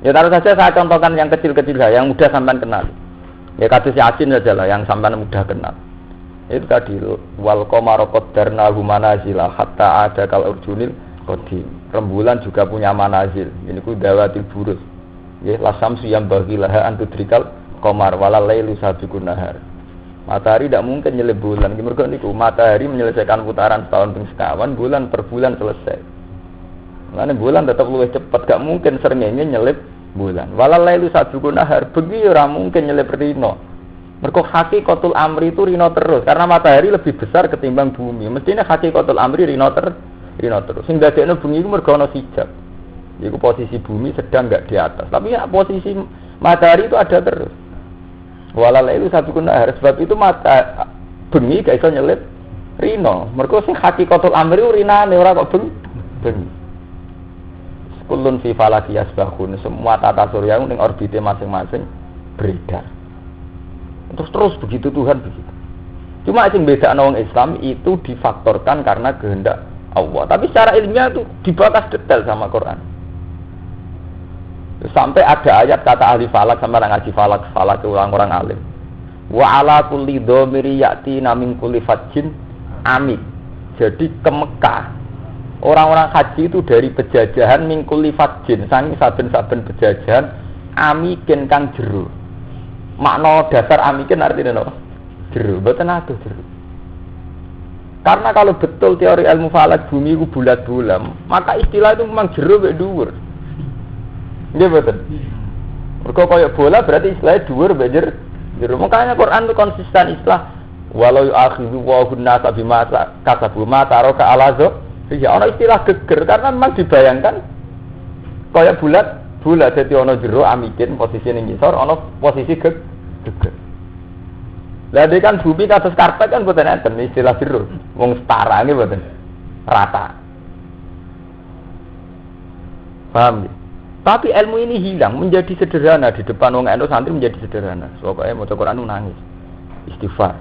Ya taruh saja saya contohkan yang kecil-kecil lah, yang mudah sampean kenal. Ya kados Yasin saja lah yang sampean mudah kenal. Itu tadi wal qamara qaddarnahu manazila hatta ada kal urjunil qadim. Rembulan juga punya manazil. Ini ku dawatil burus. Ya la samsu yang bagilah an tudrikal qamar walal lailu sabiqun nahar. Matahari tidak mungkin nyelip bulan. Mergo niku matahari menyelesaikan putaran setahun ping sekawan, bulan per bulan selesai. Karena bulan tetap lebih cepat, gak mungkin srengenge nyelip bulan. Walal lailu sabiqun nahar, begi ora mungkin nyelip rino. Mergo hakikatul amri itu rino terus, karena matahari lebih besar ketimbang bumi. Mestinya hakikatul amri rino terus. Sing dadekno bengi iku mergo ana hijab. Iku posisi bumi sedang enggak di atas, tapi ya posisi matahari itu ada terus. Walal lailu sabiqun nahar, sebab itu mata bengi gak iso nyelip rino. Mergo sing hakikatul amri rinane ora kok bengi. Kulun fi falaki yasbahun, semua tata surya ning orbite masing-masing beredar. Terus begitu Tuhan begitu. Cuma sing bedakno wong Islam itu difaktorkan karena kehendak Allah. Tapi secara ilmiah itu dibahas detail sama Quran. Sampai ada ayat kata ahli falak sama orang ngaji falak itu orang-orang alim. Wa ala kulli dhamiri ya'ti min kulli fajjin amik. Jadi ke Mekah orang-orang haji itu dari pejajahan mingkuli fajin, saking saben-saben pejajahan amikin kang jero. Makna dasar amikin artinya apa? Jero, mboten adoh jero. Karena kalau betul teori ilmu falak bumi itu bulat-bulat, maka istilah itu memang jero mek dhuwur. Nggih mboten. Mergo kaya bola berarti istilahnya dhuwur mek jero. Makanya Quran itu konsisten istilah walau akhidhu wa hunna bima kasabu ma taraka alazo. Iya, ana istilah geger karena memang dibayangkan kaya bulat jadi ana jero amikin posisi ning ngisor, ana posisi geger. Lah dek kan bumi kados karpet kan mboten enten istilah jero. Wong setara nggih mboten. Rata. Paham ya? Tapi ilmu ini hilang menjadi sederhana di depan wong NU santri menjadi sederhana. Pokoke maca Quran nangis. Istighfar.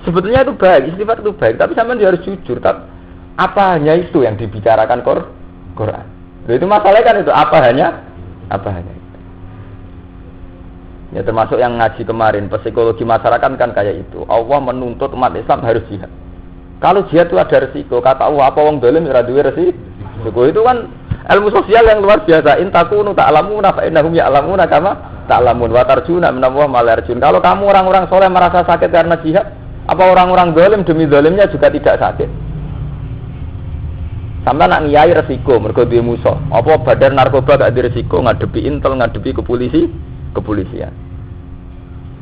Sebetulnya itu baik, istighfar itu baik, tapi sampean harus jujur. Apa hanya itu yang dibicarakan Quran? Itu masalahnya kan itu apa hanya itu. Ya termasuk yang ngaji kemarin psikologi masyarakat kan kayak itu. Allah menuntut umat Islam harus jihad. Kalau jihad itu ada resiko, kata Allah apa wong dolim ora duwe resiko. Itu kan ilmu sosial yang luar biasa. In takunu ta'lamuna fa innahum ya'lamuna kama ta'lamun wa tarjuna minallahi ma la yarjun. Kalau kamu orang-orang soleh merasa sakit karena jihad, apa orang-orang dolim demi dolimnya juga tidak sakit? Sampai nak ngiyai resiko, mergo duwe musuh. Apa badan narkoba gak ada resiko ngadepi intel, ngadepi kepolisian.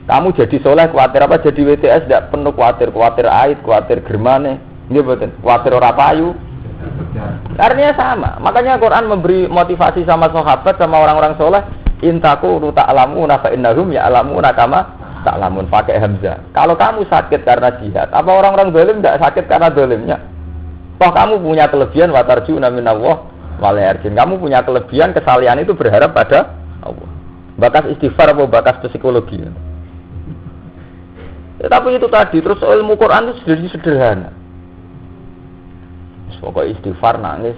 Kamu jadi soleh kuatir apa jadi WTS tidak penuh kuatir ait, kuatir germane, nggih mboten, kuatir ora payu. Artinya sama. Makanya Quran memberi motivasi sama sahabat sama orang-orang soleh, intaku ta'lamuna fa innahum ya'lamuna kama ta'lamun, pakai hamzah. Kalau kamu sakit karena jihad, apa orang-orang zalim tidak sakit karena zalimnya? Toh kamu punya kelebihan watarjuna minallah wal yarjin. Kamu punya kelebihan kesalian itu berharap pada Allah. Bakas istighfar apa bakas psikologi? Ya, tapi itu tadi, terus ilmu Quran itu sederhana. Pokoknya istighfar nangis.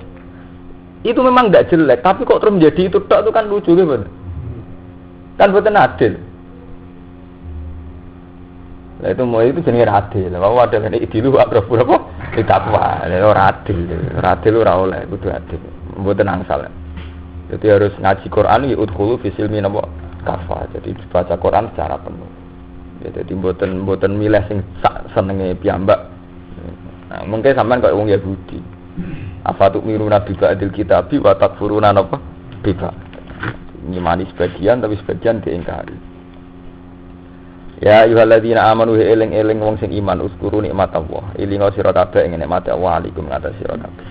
Itu memang tidak jelek, tapi kok terus menjadi itu tok itu kan lucu gitu. Kan betul adil. Lah itu mau itu jenenge adil. Bahwa ada nek idilu apa berapa? Takwa. Ora adil ora oleh kudu adil. Mboten angsal. Jadi harus ngaji Quran ya udkhulu fi silmi napa kafa. Jadi baca Quran secara penuh. Ya, jadi mboten milih sing senenge piyambak. Nah, mungkin sampean kok wong Yahudi. Afatuk miruna bi ba'dil kitabi wa takfuruna napa? Biba. Ngimani sebagian tapi sebagian diingkari. Ya ayyuhalladzina amanu eling-eling wong sing iman uskuru nikmat Allah. Elinga sira kabeh ing nikmat Allah alaikum atas sira kabeh.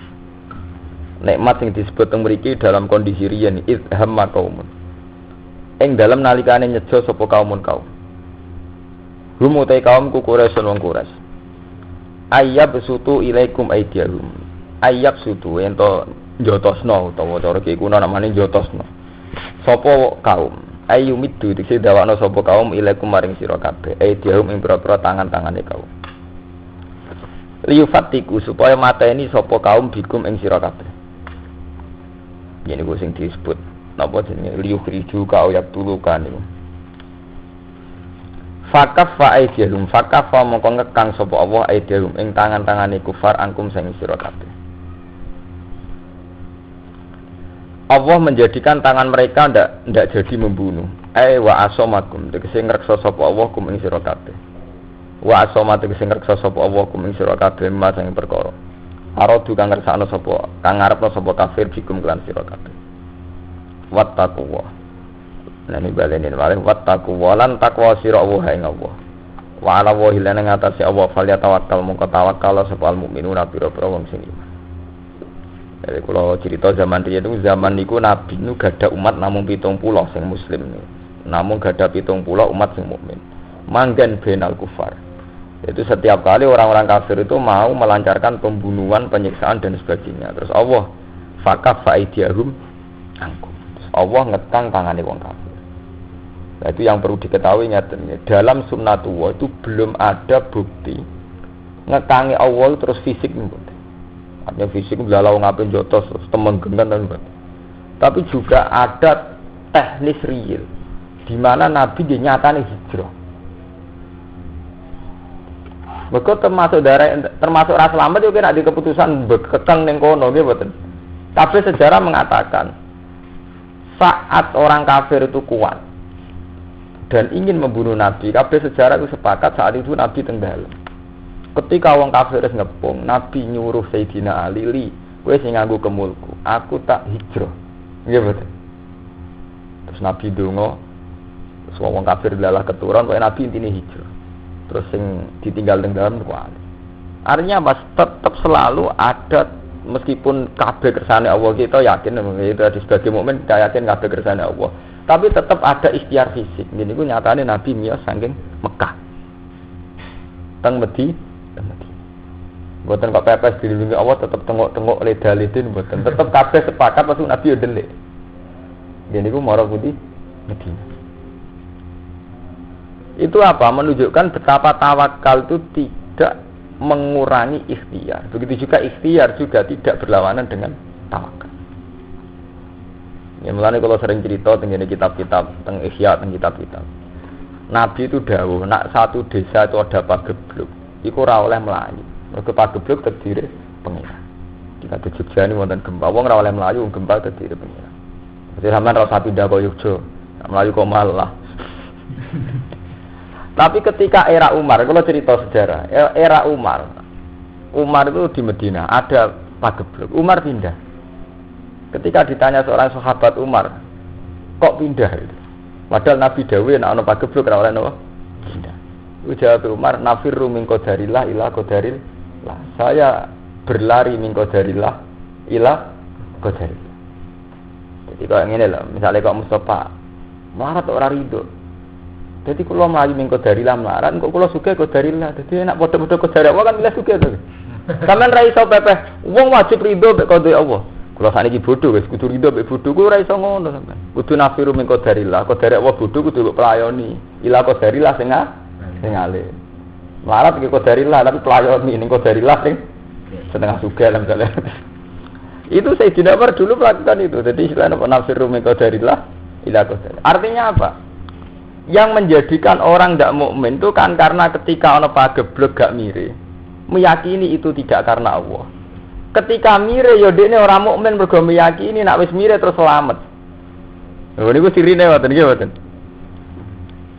Nikmat sing disebut teng mriki dalam kondisi riyen idhamma qaumun. Ing dalam nalikane nyejo sapa kaumun kaum. Humutai kaum ku Quraisy wong Quraisy. Ayyab sutu ilaikum aidiyahum. Ayyab sutu ento njotosno utawa cara ki kuna namane njotosno. Sapa kaum? Ayyumiddu dikse dawakno sapa kaum ilaikum maring sira kabeh. Aidiyahum ing pira-pira tangan-tangane kaum. Liyufatiku supaya mateni sapa kaum bikum ing sira kabeh. Yen iku sing disebut napa jenenge liyukhriju ka ayat tulukan niku. Fakaffa aidiyahum fakaffa mongko ngekang sapa Allah aidiyahum ing tangan-tangane kufar angkum sing sira kabeh. Allah menjadikan tangan mereka ndak jadi membunuh. Wa asamakum tegese ngreksa sapa Allah kum ing sira kabeh. Wa asama tegese ngreksa sapa Allah kum ing sira kabeh mas ing perkara. Aradu kang ngersakno sapa kang ngarepno sapa kafir bikum lan sira kabeh. Wattaqwa. Lan ibalenin malih wattaqu walan taqwa sira Allah ing Allah. Wa ala wa hilana ngatasi Allah fal tawakkal mongko tawakkal sapa mukminuna pira-pira wong sing iman. Jadi kalau cerita zaman dia itu zaman niku Nabi nu gada umat namung 70 sing muslim nih. Namun gada 70 umat sing mukmin. Manggen benal kufar. Itu setiap kali orang-orang kafir itu mau melancarkan pembunuhan, penyiksaan dan sebagainya. Terus Allah fakaf faidiyahum angkum. Terus Allah ngetang tangane wong kafir. Nah, itu yang perlu diketahui nyatanya. Dalam sunnatullah itu belum ada bukti ngekangi Allah terus fisik nih. Artinya fisik belalau ngapain jotos terus temenggengan dan sebagainya. Tapi juga ada teknis real di mana Nabi dinyatani hijrah. Mereka termasuk ras selamat juga nak di keputusan bekekang ning kono nggih mboten. Tapi sejarah mengatakan saat orang kafir itu kuat dan ingin membunuh Nabi, kabeh sejarah itu sepakat saat itu Nabi tenggelam. Ketika wong kafir wis ngepung, Nabi nyuruh Sayyidina Ali, kowe sing nganggo kemulku, aku tak hijrah. Nggih betul. Terus Nabi ndonga, terus wong kafir lalah keturun, kowe Nabi intine hijrah. Terus sing ditinggal tenggelam ku Ali. Artinya Mas tetap selalu ada meskipun kabeh kersane Allah kita yakin itu sebagai mukmin kita yakin kabeh kersane Allah. Tapi tetap ada ikhtiar fisik. Ini ku nyatane Nabi miyos saking Mekah. Teng Medi. Mboten kok pepes dilindungi Allah tetap tengok-tengok ledalidin mboten. Tetap kabeh sepakat pasti Nabi yo delik. Ini ku mara putih Medina. Itu apa? Menunjukkan betapa tawakal itu tidak mengurangi ikhtiar. Begitu juga ikhtiar juga tidak berlawanan dengan tawakal. Ya mulane kalau sering cerita tentang kitab-kitab tentang ihya tentang kitab-kitab. Nabi itu dawuh, nak satu desa itu ada pagebluk, iku ora oleh mlayu. Mergo pagebluk terdiri pengira. Jika di Jogja ini wonten gempa, wong ora oleh mlayu, gempa terdiri pengira. Jadi sampean ora usah pindah ke Yogya, mlayu kok malah. Tapi ketika era Umar, kalau cerita sejarah, era Umar itu di Medina ada pagebluk, Umar pindah. Ketika ditanya seorang sahabat Umar, kok pindah itu? Padahal Nabi dawuh nek ana pagebluk ora oleh napa Zina. Jawab Umar, nafirru min qadarillah ila qadarillah. Saya berlari min qadarillah ila qadarillah. Jadi kalau ngene lho, misalnya kok Mustafa melarat ora rido. Jadi kalau melayu min qadarillah melarat, kok kula sugih qadarillah. Jadi enak padha-padha qadar Allah kan milih sugih to. Sampeyan ra iso pepeh, wong wajib rido mek qadar Allah. Kula sakniki bodho wis kudu rido mek bodho kuwi ora iso ngono sampeyan. Kudu nafiru min qadarillah, qadar Allah bodho kudu pelayoni. Ila qadarillah sing alim. Melarat iki qadarillah tapi pelayoni ning qadarillah sing setengah sugih lah misalnya. Itu Sayyidina Umar dulu melakukan itu. Jadi istilahnya nafiru min qadarillah ila qadarillah. Artinya apa? Yang menjadikan orang tidak mukmin itu kan karena ketika ana pageblek gak mire, meyakini itu tidak karena Allah. Ketika mire ya dekne ora mukmin mergo meyakini nek wis mire terus selamat. Lha niku sirine ngoten nggih mboten.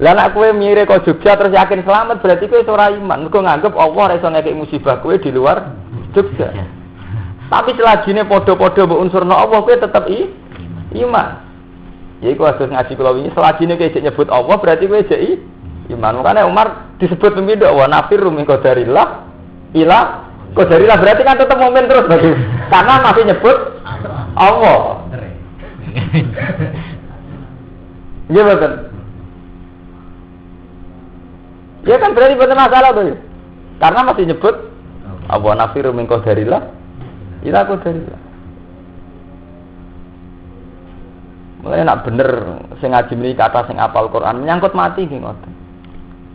Lah nek kowe mire kok Jogja terus yakin selamat berarti kowe ora iman. Mergo nganggep Allah ora iso ngekeki musibah kowe di luar Jogja. Tapi selajine padha-padha mbok unsurna Allah kowe tetep iman. Ya iku harus ngaji kula wingi selajine kowe jek nyebut Allah berarti kowe jek iman. Makane Umar disebut pemimpin wa nafiru min qadarillah ila qadarillah berarti kan tetap mukmin terus berarti. Karena masih nyebut Allah. Iya betul. Ya kan berarti betul masalah tuh. Karena masih nyebut Allah nafiru min qadarillah ila qadarillah. Mulai nak bener sing ngaji mriki kata sing apal Quran menyangkut mati nggih ngoten.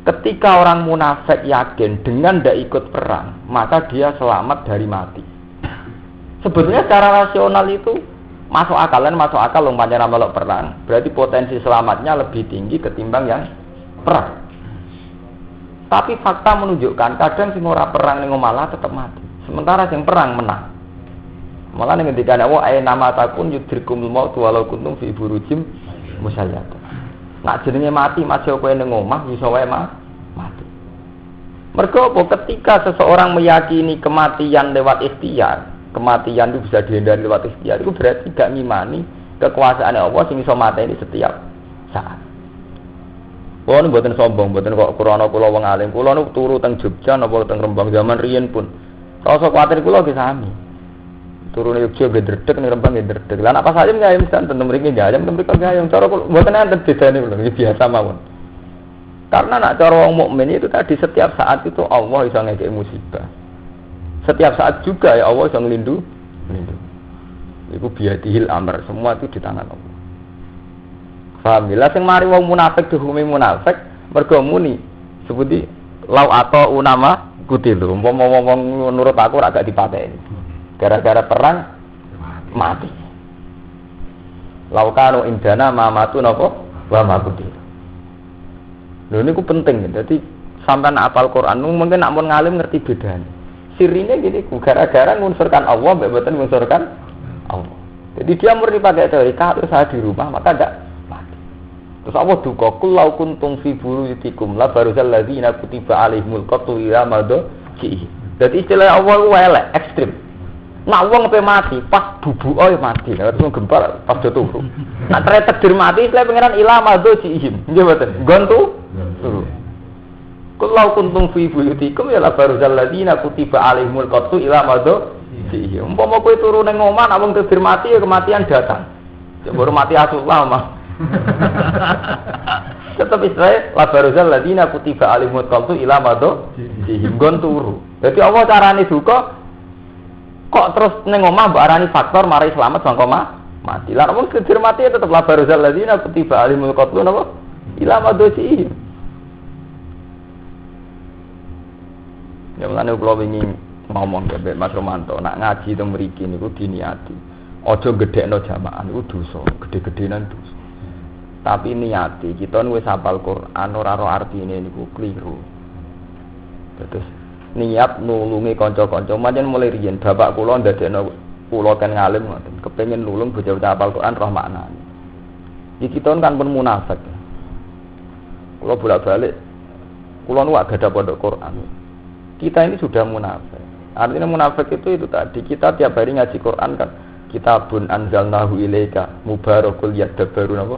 Ketika orang munafik yakin dengan tidak ikut perang, maka dia selamat dari mati. Sebetulnya secara rasional itu masuk akal wong pancen melok perang. Berarti potensi selamatnya lebih tinggi ketimbang yang perang. Tapi fakta menunjukkan kadang sing ora perang ning malah tetap mati. Sementara sing perang menang. Malah ning ngendika Allah ay nama takun yudrikumul maut walau kuntum fi burujim musyayyada. Nak jenenge mati masih kowe ning omah iso wae mati. Mergo apa ketika seseorang meyakini kematian lewat ikhtiar, kematian itu bisa dihindari lewat ikhtiar, itu berarti gak ngimani kekuasaan Allah sing iso mateni setiap saat. Kula nu mboten sombong, mboten kok krana kula wong alim. Kula nu turu teng Jogja napa teng Rembang zaman riyen pun. Rasa kuwatir kula ge sami. Turune Jogja gedredeg ning Rembang gedredeg. Lah nek pas ayam gayem santen mriki gayem mriki gayem cara kula mboten enten bedane lho biasa mawon. Karena nak cara wong mukmin itu tadi setiap saat itu Allah iso ngekeki musibah. Setiap saat juga ya Allah iso nglindungi. Iku biadihil amr, semua itu di tangan Allah. Paham ya? Lah sing mari wong munafik dihukumi munafik mergo muni sebuti lau atau unama kutilu. Umpama wong nurut aku ora gak dipateni. Gara-gara perang mati. Laukanu indana mamatu napa wa makuti. Lho niku penting. Jadi sampean apal Quran mungkin nak mun ngalim ngerti bedane. Sirine gini gara-gara ngunsurkan Allah mbek mboten ngunsurkan Allah. Jadi dia murni pakai teori kalau saya di rumah maka enggak mati. Terus Allah duka kullau kuntum fi buruyutikum la baruzal ladzina kutiba alaihimul qatlu ila madji. Jadi istilah Allah ku elek ekstrem. Nak wong pe mati pas bubuke ya mati. Lah terus gempar pas do turu. Nak takdir mati istilah pangeran ila madji. Nggih mboten. Gon turu. Kullau kuntum fi buyutikum ya la baruzal ladzina kutiba alaihimul qatlu ila madji. Umpama kowe turu ning omah nak wong takdir mati ya kematian datang. Jebur mati asullah mah. Tetap istilah la baruzal ladzina kutiba alaihimul qatlu ila madji. Gon turu. Dadi Allah carane duka kok terus ning omah mbok arani faktor mari selamat sangka mati. Lah wong takdir mati ya tetep la baruzal ladzina kutiba alaihimul qatlu napa ila madji. Ya mulane kula wingi ngomong ke Mas Romanto, nak ngaji teng mriki niku diniati. Aja gedhekno jamaah niku dosa, gedhe-gedhenan dosa. Tapi niati, kita wis hafal Quran ora ro artine niku kliru. Terus niat nulungi kanca-kanca, pancen mulai riyen bapak kula ndadekno kula kan ngalim ngoten, kepengin nulung bocah-bocah hafal Quran roh maknane. Iki kita kan pun munafik. Kula bolak-balik kula nu gak gadah pondok Quran. Kita ini sudah munafik. Artinya munafik itu tadi kita tiap hari ngaji Quran kan kitabun anzalnahu ilaika mubarakul yadabbarun apa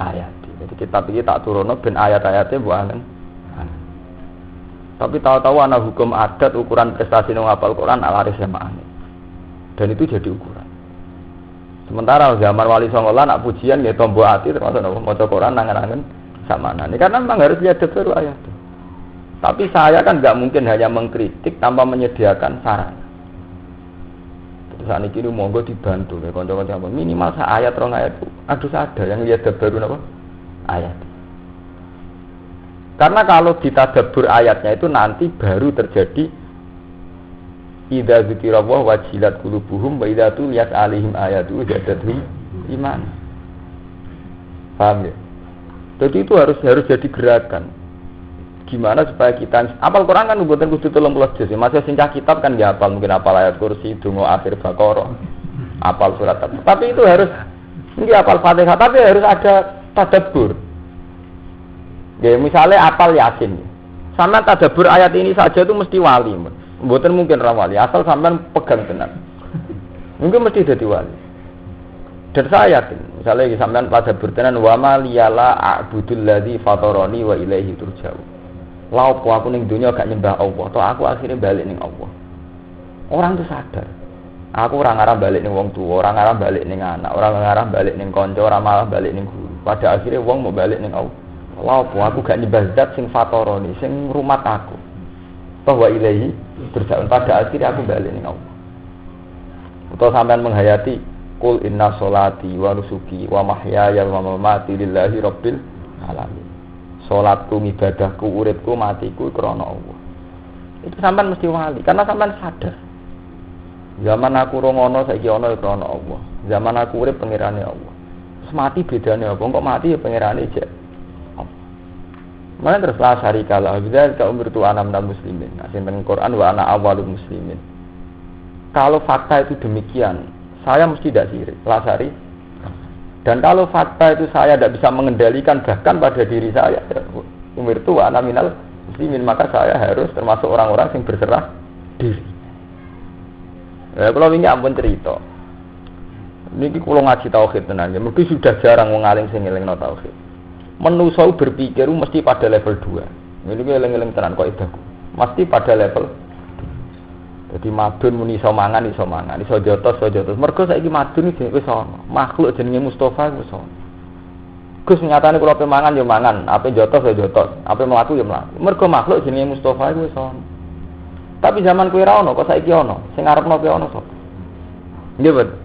ayat. Jadi kitab iki tak turono ben ayat-ayate mbok angen Tapi tahu-tahu ana hukum adat ukuran prestasi nang hafal Quran alaris jamaah. Dan itu jadi ukuran. Sementara zaman Wali Songo nak pujian ya tombo ati termasuk maca Quran nangen-nangen samana. Ini karena memang harus lihat baru ayat itu. Tapi saya kan nggak mungkin hanya mengkritik tanpa menyediakan saran. Terus saat ini monggo dibantu ya kanca-kanca minimal ayat rong ayat. Aduh ada yang lihat baru apa? Ayat. Karena kalau ditadabbur ayatnya itu nanti baru terjadi idza dzikirallah wajilat qulubuhum wa idza tuliyat alaihim ayatu zadatuhum iman. Paham ya? Jadi itu harus jadi gerakan. Gimana supaya kita apal Quran kan mboten kudu 30 juz. Masih sing kitab kan ya apal mungkin apal ayat kursi, donga akhir Baqarah, apal surat. Tapi itu harus nggih apal Fatihah, tapi harus ada tadabbur. Ya misalnya apal Yasin. Sama tadabbur ayat ini saja itu mesti wali. Mboten mungkin ra wali, asal sampean pegang tenan. Mungkin mesti dadi wali. Dan saya yakin, misalnya sampean tadabbur tenan wa ma liyala a'budul ladzi fatarani wa ilaihi turja'un. Lah opo aku ning donya gak nyembah Allah, toh aku akhirnya balik ning Allah. Orang tuh sadar. Aku ora ngarah balik ning wong tuwa, ora ngarah balik ning anak, ora ngarah balik ning kanca, ora malah balik ning guru. Pada akhirnya wong mau balik ning Allah. Lah opo aku gak nyembah zat sing fatarani, sing ngrumat aku. Toh wa ilaihi turja'un. Pada akhirnya aku balik ning Allah. Utawa sampean menghayati Qul inna sholati wa nusuki wa mahyaya wa mamati lillahi rabbil alamin. Salatku, ibadahku, uripku, matiku krana Allah. Itu sampean mesti wali karena sampean sadar. Zaman aku ora ngono saiki ana krana Allah. Zaman aku urip pangerane Allah. Terus mati bedane apa? Kok mati ya pangerane jek. Mana terus la syarika la bidzal ka umurtu anam muslimin. Nah, sing teng Quran wa ana awwalul muslimin. Kalau fakta itu demikian, saya mesti tidak sirik, lasari. Dan kalau fakta itu saya tidak bisa mengendalikan bahkan pada diri saya, umur itu ana minal muslimin, maka saya harus termasuk orang-orang yang berserah diri. Ya, kalau ini ampun cerita. Niki kula ngaji tauhid tenan, ya mungkin sudah jarang wong alim sing ngelingno tauhid. Manusa berpikir mesti pada level 2. Ini eling-eling tenan kok idaku. Mesti pada level. Jadi madun muni iso mangan, iso jotos. Mergo saiki madun iki wis ana. Makhluk jenenge Mustofa wis ana. Gus nyatane kula pe mangan ya mangan, ape jotos ya jotos, ape mlaku ya mlaku. Mergo makhluk jenenge Mustofa wis ana. Tapi zaman kowe ra ono, kok saiki ono. Sing ngarepno kowe ono sapa? Nggih, betul.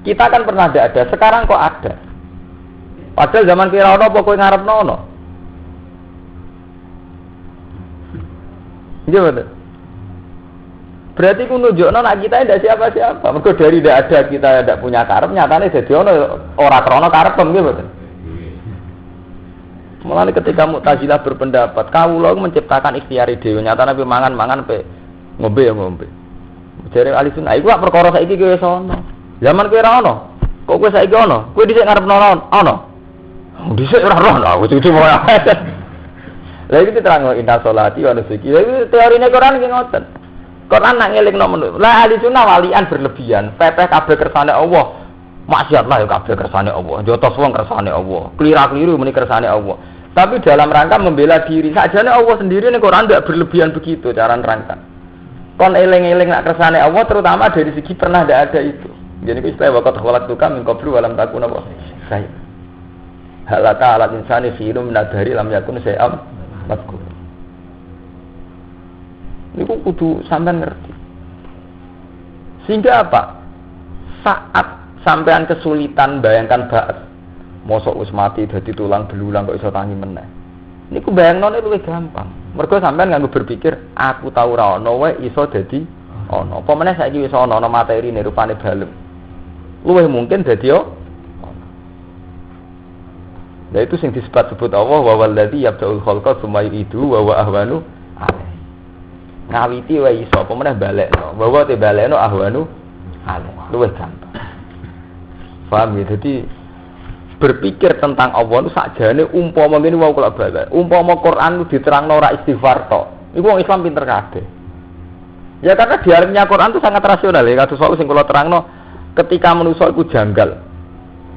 Kita kan pernah ada, sekarang kok ada. Padahal zaman kowe ra ono apa kowe ngarepno ono? Nggih, betul. Berarti ku nunjukno nek kita ndak siapa-siapa. Mergo dari ndak ada kita ndak punya karep, nyatane dadi ono ora krana karep nggih mboten. Mulane ketika Mu'tazilah berpendapat, kawula menciptakan ikhtiar dhewe, nyatane pe mangan-mangan pe ngombe ya ngombe. Jare ahli sunnah iku perkara saiki kowe wis ono. Zaman kowe ora ono. Kok kowe saiki ono? Kowe dhisik ngarepno ono. Dhisik ora ono, wis cuma. Lah iki diterangno inna sholati wa nusuki. Iki teorine Quran ki ngoten. Quran nak ngelingno menurut. Lah ahli sunnah walian berlebihan, pepeh kabeh kersane Allah. Maksiat lah ya kabeh kersane Allah. Jotos wong kersane Allah. Kelira-keliru muni kersane Allah. Tapi dalam rangka membela diri. Sajane Allah sendiri ning Quran ndak berlebihan begitu cara nerangkan. Kon eling-eling nak kersane Allah terutama dari segi pernah ndak ada itu. Jadi istilah waqat khalaqtuka min qablu wa lam takun apa? Saya. Halata alat insani khairum min adhari lam yakun syai'am mazkur. Niku kudu sampean ngerti. Sehingga apa? Saat sampean kesulitan bayangkan ba'at. Mosok wis mati dadi tulang belulang kok iso tangi meneh. Niku bayangnone luwih gampang. Mergo sampean nganggo berpikir aku tau ora ana wae iso dadi ana. Apa meneh saiki wis ana materine rupane balem. Luwih mungkin dadi ana. Lah itu sing disebut Allah wa wallazi yabda'ul khalqa tsumma yu'idu wa huwa ahwanu alaih. Ngawiti wae iso apa meneh balekno. Bahwa te balekno ahwanu alaih. Luwih gampang. Paham ya? Jadi berpikir tentang Allah itu sakjane umpama ngene wae kula balik. Umpama Quran itu diterangno ora istighfar tok. Iku wong Islam pinter kabeh. Ya karena dialognya Quran itu sangat rasional ya. Kados sing kula terangno ketika manusa iku janggal.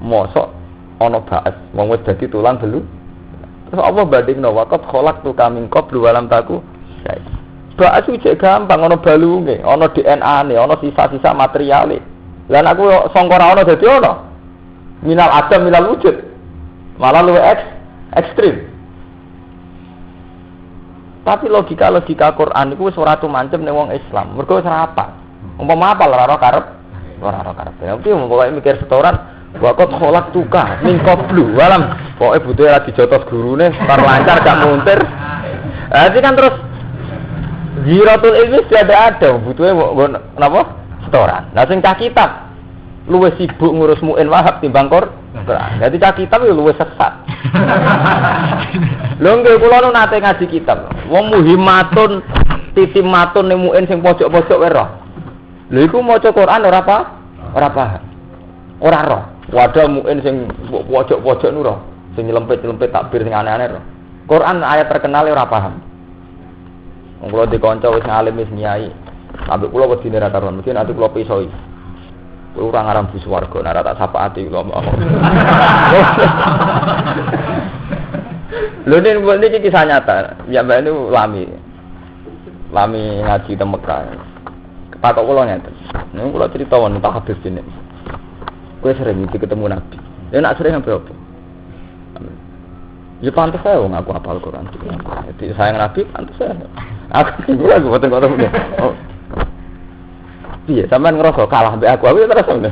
Mosok ana ba'as, wong wis dadi tulang belu. Terus Allah bandingno waqat khalaqtu ka min qablu wa lam taku Bakso jek gampang ana balunge, ana DNA-ne, ana sisa-sisa materiale. Lah nek aku sangka ora ana dadi ana. Minal adam minal wujud. Malah luwih ekstrim. Tapi logika Quran iku wis ora tumancep ning wong Islam. Mergo wis ora apa. Umpama apa ora karep. Tapi pokoke mikir setoran, wakot kholak tuka ning qablu. Walam pokoke butuhe ra dijotos gurune, bar lancar gak muntir. Jadi kan terus Ziratul ilmi sudah ada, butuhnya kenapa? Setoran. Nah sing cah kitab luwih sibuk ngurus muin wahab timbang Quran. Jadi cah kitab ya luwih sesat. Lho nggih kula nu nate ngaji kitab. Wong muhimmatun titimatun ning muin sing pojok-pojok wae roh. Lho iku maca Quran ora apa? Ora paham. Ora roh. Wadah muin sing pojok-pojok nu roh. Sing nyelempit-nyelempit takbir sing aneh-aneh roh. Quran ayat terkenal ora paham. Wong kula dikanca wis ngalim wis nyai. Ambek kula wedine ra karuan, mesti ati kula pisoi. Kuwi ora ngaram bu swarga, nek tak sapati kula mau. Lho ini kisah nyata. Ya mbak ini lami ngaji teng Mekah. Kepatok kula ngeten. Niku kula crita wonten tak hadis dene. Kowe sering ketemu Nabi. Ya nak sering apa? Ya pantas saya wong aku hafal Quran. Jadi sayang Nabi pantas saya. Aku boten-boten. Oh. Piye sampean ngerasa kalah mbek aku terus ngono.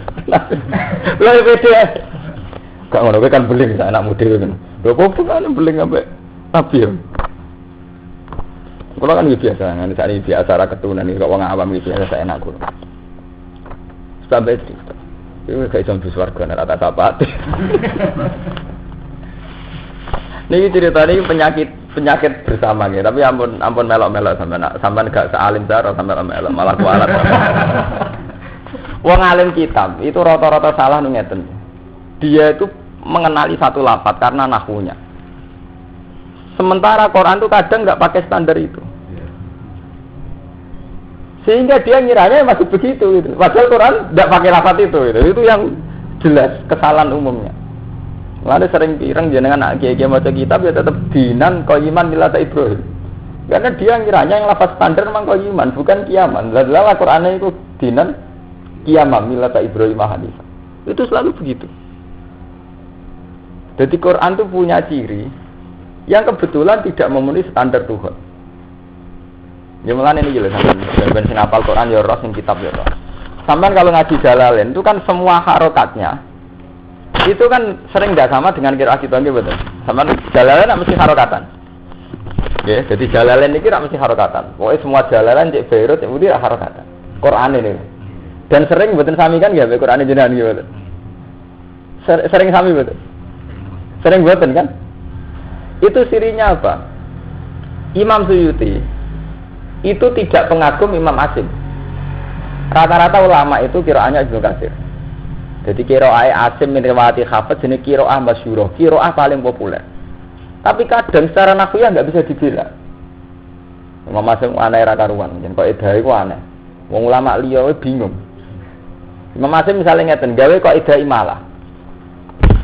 Lha beda. Gak ngono kowe kan beling anak muda kan. Lho kok kan beling ambek Nabi. Kulo kan biasa ngene sak biasa ra ketunan iki kok wong awam iki biasa sak enak kulo. Sampai itu. Iku gak iso mlebu swarga nek ora tak sapati. Niki ceritane penyakit bersama gitu. Tapi ampun melok-melok sampean gak sealim cara sampean melok malah kualat. Wong alim kitab itu rata-rata salah ngeten. Dia itu mengenali satu lafaz karena nahwunya. Sementara Quran itu kadang nggak pakai standar itu. Sehingga dia ngiranya masih begitu gitu. Padahal Quran nggak pakai lafaz itu gitu. Itu yang jelas kesalahan umumnya. Lalu sering pireng jenengan anak kiai maca kitab ya tetap dinan qayiman millata Ibrahim. Karena dia ngiranya yang lafaz standar memang qayiman bukan kiaman. Lalu Al-Qur'an itu dinan qiyamah millata Ibrahim hanifah. Itu selalu begitu. Jadi Quran itu punya ciri yang kebetulan tidak memenuhi standar Tuhan. Ya mulane ini lho sampeyan ben hafal Quran ya ros sing kitab ya ros. Sampeyan kalau ngaji Jalalain itu kan semua harokatnya itu kan sering tidak sama dengan kira kita nggih betul. Sampeyan Jalalain mesti harokatan. Nggih, jadi Jalalain iki ra mesti harokatan. Pokoke semua Jalalain cek Beirut cek Budi ra harokatan. Quran ini. Dan sering mboten sami kan nggih Quran jenengan nggih betul. Sering sami betul. Sering mboten kan? Itu sirinya apa? Imam Suyuti itu tidak pengagum Imam Asim. Rata-rata ulama itu qiraahnya Ibnu Katsir. Jadi qiraah Asim min riwayati Hafiz jenis qiraah masyhurah, qiraah paling populer. Tapi kadang secara nahwiyah enggak bisa dibela. Imam Asim aneh ra karuan, yen kok edahe ku aneh. Wong ulama liya bingung. Imam Asim misalnya ngeten, gawe kok ida imalah.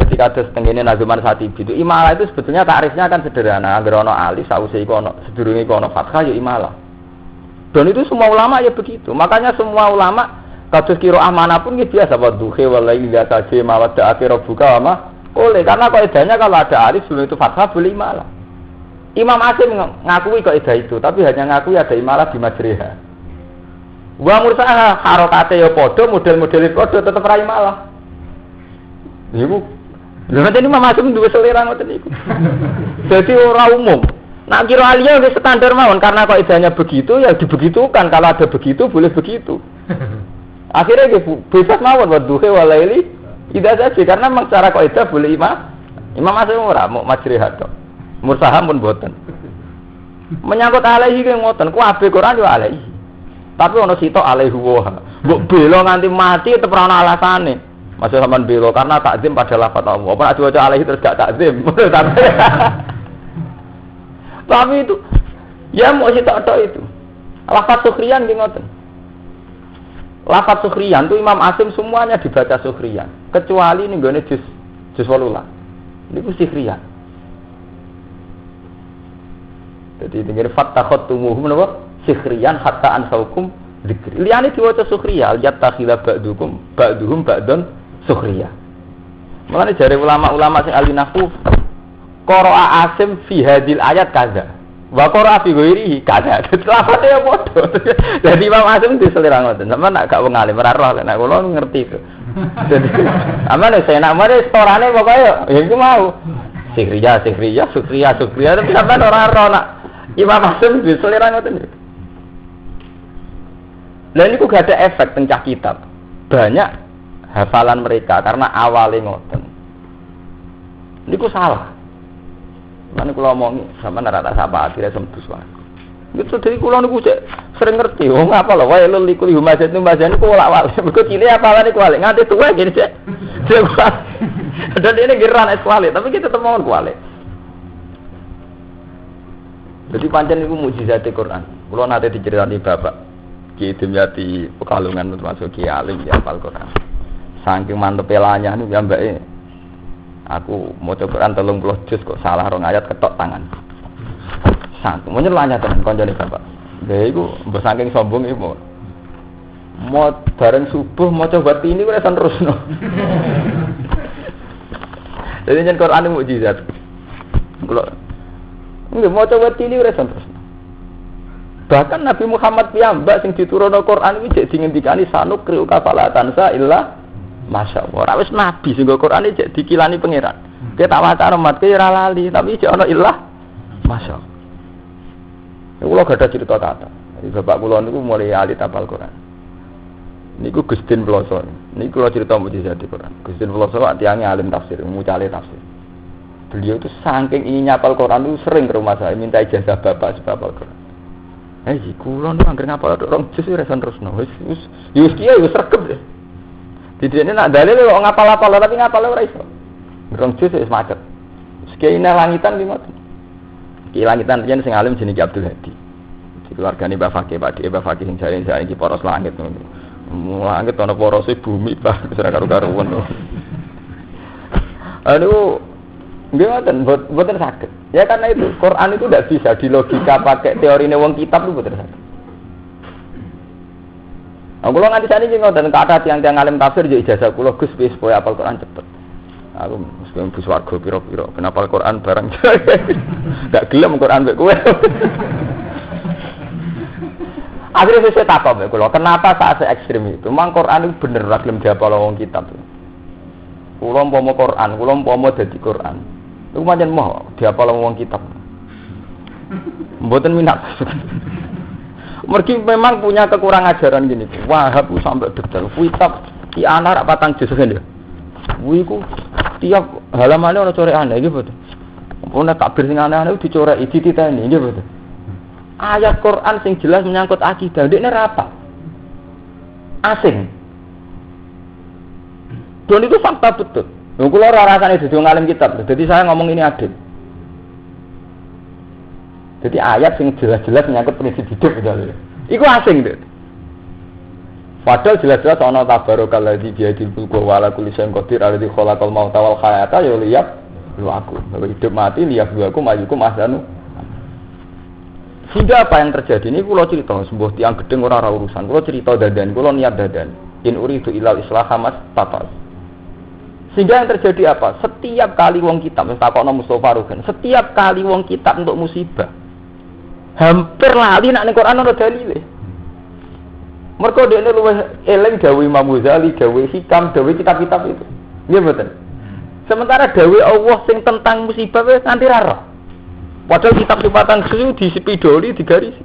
Ketika ada setengene Nazuman Satibi itu imalah itu sebetulnya takrifnya kan sederhana, anggere ana alif sause iku ana sedurunge iku ana fathah ya imalah. Dan itu semua ulama ya begitu. Makanya semua ulama kados qiraah manapun ya biasa wadduhi walaili la tajma mawadda akhir buka ama oleh karena kaidahnya kalau ada alif sebelum itu fathah boleh imalah. Imam Asim ngakui kaidah itu, tapi hanya ngakui ada imalah di majriha. Wa mursaha harokate ya padha, model-modele padha tetep ra imalah. Niku lha ini Imam Asim duwe selera ngoten niku. Jadi ora umum. Nak kira alia wis standar mawon karena kaidahnya begitu ya dibegitukan, kalau ada begitu boleh begitu. Akhirnya bebas mawon wadduhi walaili tidak saja karena memang secara kaidah boleh Imam Asim ora mau majrihat tok. Mursaham pun boten. Menyangkut alaihi ki ngoten, kuwabe Quran yo alaihi. Tapi ono sitok alaihi wa. Mbok bela nganti mati tetep ora ono alasane. Masih sampean bela karena takzim pada lafaz Allah. Apa nek diwaca alaihi terus gak takzim. Tapi itu ya mau sitok-tok itu. Lafaz sukhriyan ki ngoten. Lafaz sukhriyan itu Imam Asim semuanya dibaca sukhriyan, kecuali ning gone juz 18. Niku sukhriyan. Jadi tinggal fattakhotumuhum napa sikhriyan hatta ansaukum dzikri. Liyane diwaca sukhriya yattakhila ba'dukum ba'duhum ba'dun sukhriya. Mulane jare ulama-ulama sing ahli nahwu qara'a Asim fi hadil ayat kaza. Wa qara'a fi ghairihi kaza. Lafate ya padha. Dadi Imam Asim diselira ngoten. Sampeyan nak gak wong alim ora roh nek kula ngerti itu. Jadi amane saya nak mare storane pokoke ya iku mau. Sikhriya sukhriya tapi sampeyan ora roh nak Imam Asim diselira ngoten. Lah niku gak ada efek teng cah kitab. Banyak hafalan mereka karena awalnya ngoten. Niku salah. Mana kula omongi sampean ora tak sapa akhire sembus wae. Gitu dari kula niku sering ngerti. Wong apa lho wae lul liku humajat numbajan niku olak-walik. Mergo cilik apalane kualik nganti tuwa gini cek. Dan ini geran es kualik, tapi kita tetep mawon kualik. Jadi pancen niku mukjizat Al-Qur'an. Kula nate diceritani bapak Ki Dimyati Pekalongan termasuk Ki Alim ya hafal Quran. Saking mantepe lanyah niku ambake aku maca Quran 30 juz kok salah rong ayat ketok tangan. Sang menyel lanyah tenan kancane bapak. Lha iku mbok saking sombong iku mau bareng subuh maca batini wis terusno. Jadi yen Quran mukjizat. Kula nggih maca batini wis terusno. Bahkan Nabi Muhammad piyambak sing diturunno Quran iki jek dingendikani sanuk kriu kafalatan sa illa masyaallah. Ora wis nabi sing Quran iki jek dikilani pangeran. Ki tak waca remat ki ora lali, tapi jek ana illah masyaallah. Kula gadah cerita kata. Bapak kula niku mulai ahli hafal Quran. Niku Gustin Ploso. Niku kula cerita mujizat Quran. Gustin Ploso atiange alim tafsir, mucale tafsir. Beliau itu saking ingin nyapal Quran itu sering ke rumah saya minta ijazah bapak sebab hafal Quran. Kula nu anggere ngapal rong juz wis terusno. Wis kiye wis rekep. Didene nak dalil kok ngapal-apal tapi ngapal ora iso. Rong juz wis macet. Sekian langitan ki ngoten. Ki langitan yen sing alim jenenge Abdul Hadi. Di keluargane Mbah Fakih, Pak Mbah Fakih sing jare iki poros langit ngono. Langit ana porose bumi Pak wis ora karo-karuan. Aduh, nggih mboten saged. Ya karena itu Quran itu tidak bisa dilogika pakai teorine wong kitab itu mboten saged. Aku kula nganti sakniki ngoten kata tiang-tiang alim tafsir yo ijazah kula Gus wis supaya hafal Quran cepet. Aku mesti bus warga pira-pira kenapa Quran barang. Ndak gelem Quran mek kowe. Akhirnya saya takut mek kula, kenapa saat se ekstrem itu? Memang Quran itu bener ora gelem dihafal wong kitab. Kula umpama Quran, kula umpama dadi Quran. Iku pancen moh dihafal wong kitab. Mboten minat. Mergi memang punya kekurangan ajaran gini. Wahab sampai detail. Kitab ki ana rak patang juz lho. Kuwi ku tiap halamane ana corekane iki betul. Ana takbir sing aneh-aneh dicoreki dititeni nggih betul. Ayat Quran sing jelas menyangkut akidah ndekne ra apa. Asing. Dan itu fakta betul. Lho kula ora rasane dadi wong alim kitab. Jadi saya ngomong ini adil. Jadi ayat sing jelas-jelas menyangkut prinsip hidup gitu. Iku asing deh. Padahal jelas-jelas ana tabarakalladzi biyadil mulku wa ala kulli syai'in qadir alladzi khalaqal mauta wal hayata ya liyabluwakum. Bahwa hidup mati liyabluwakum ayyukum ahsanu. Sehingga apa yang terjadi ini kula cerita sebuah tiang gedeng ora urusan. Kula cerita dadan, kula niat dadan. In uridu ilal islaha mastata'tu. Sehingga yang terjadi apa? Setiap kali wong kitab takokno Mustofa Rugen, setiap kali wong kitab untuk musibah hampir lali nek ning Quran ana dalile. Mergo dene luwih eling dawuh Imam Ghazali, dawuh Hikam, dawuh kitab-kitab itu. Nggih mboten. Sementara dawuh Allah sing tentang musibah wis nganti ra roh. Padahal kitab sifatan susu disepidoli digarisi.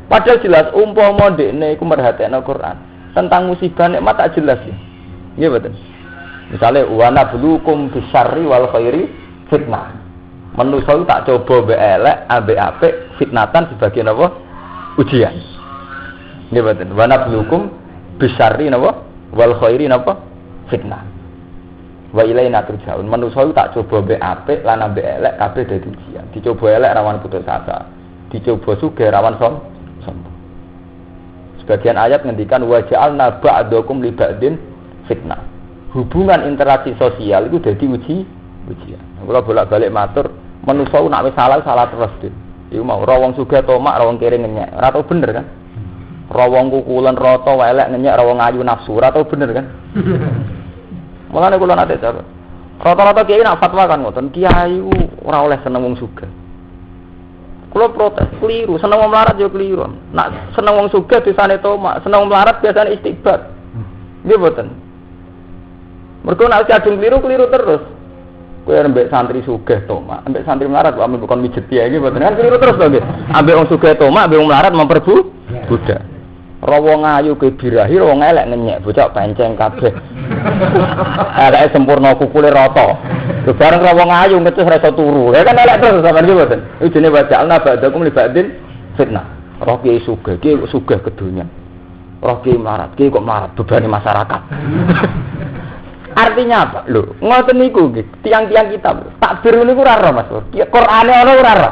Padahal jelas umpama dekne iku merhatekno Quran tentang musibah nikmat tak jelas ya. Nggih mboten. Misale wa nabluukum bisyarri wal khairi fitnah. Manusa tak coba mbek elek ambek apik fitnatan sebagian apa? Ujian. Nggih mboten. Wa nabluukum bisyarri napa? Wal khairi napa? Fitnah. Wa ilaina turja'un. Manusa tak coba mbek apik lan ambek elek kabeh dadi ujian. Dicoba elek rawan putus asa. Dicoba sugih rawan sombong. Sebagian ayat ngendikan wa ja'alna ba'dakum li ba'din fitnah. Hubungan interaksi sosial itu jadi ujian. Kalau bolak-balik matur, manusia nak wis salah terus deh. Iku mau ra wong sugih tomak, ra wong kere ngenyek. Ora tau bener kan? Ra wong kukulen rata elek ngenyek, ra wong ayu nafsu, ora tau bener kan? Mulane kula nate jawab. Rata-rata kiai nak fatwa kan ngoten, kiai ora oleh seneng wong sugih. Kula protes, keliru, seneng wong melarat yo keliru. Nak seneng wong sugih disane tomak, seneng wong melarat biasane istighfar. Nggih mboten. Mergo nek kadung keliru terus. Kowe ambek santri sugih tomak, ambek santri melarat kok ambek kon mijet piye iki mboten kan keliru terus to nggih. Ambek wong sugih tomak, ambek wong melarat memperbu budak. Ra wong ayu ke birahi, wong elek ngenyek, bocah penceng kabeh. Eleke sempurna kukule rata. Lho bareng ra wong ayu ngecus ra iso turu. Ya kan elek terus sampeyan iki mboten. Iki jenenge waja'alna ba'dakum li ba'din fitnah. Roh ki sugih kedonya. Roh ki melarat, ki kok melarat bebani masyarakat. Artinya apa? Lho, ngoten niku nggih. Tiang-tiang kitab takbir niku ora ora Mas. Qur'ane ana ora ora.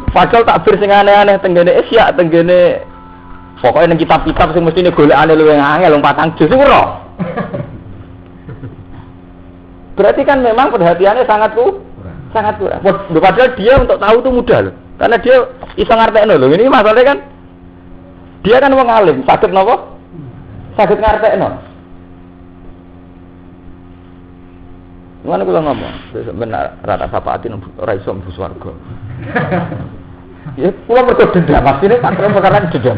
Padahal takbir sing aneh-aneh tenggene Isya, tenggene pokoke ning kitab-kitab sing mestine golekane luwih angel wong 4 juz iku ora. Berarti kan memang perhatiannya sangat kurang. Padahal dia untuk tahu itu mudah loh. Karena dia iso ngartekno lho. Ini masalahnya kan dia kan wong alim, saged napa? Saged ngartekno. Ngono kula ngomong, besok benar rata sapaatin ora iso mlebu swarga. Ya kula mergo dendam, asline tak perkara dendam.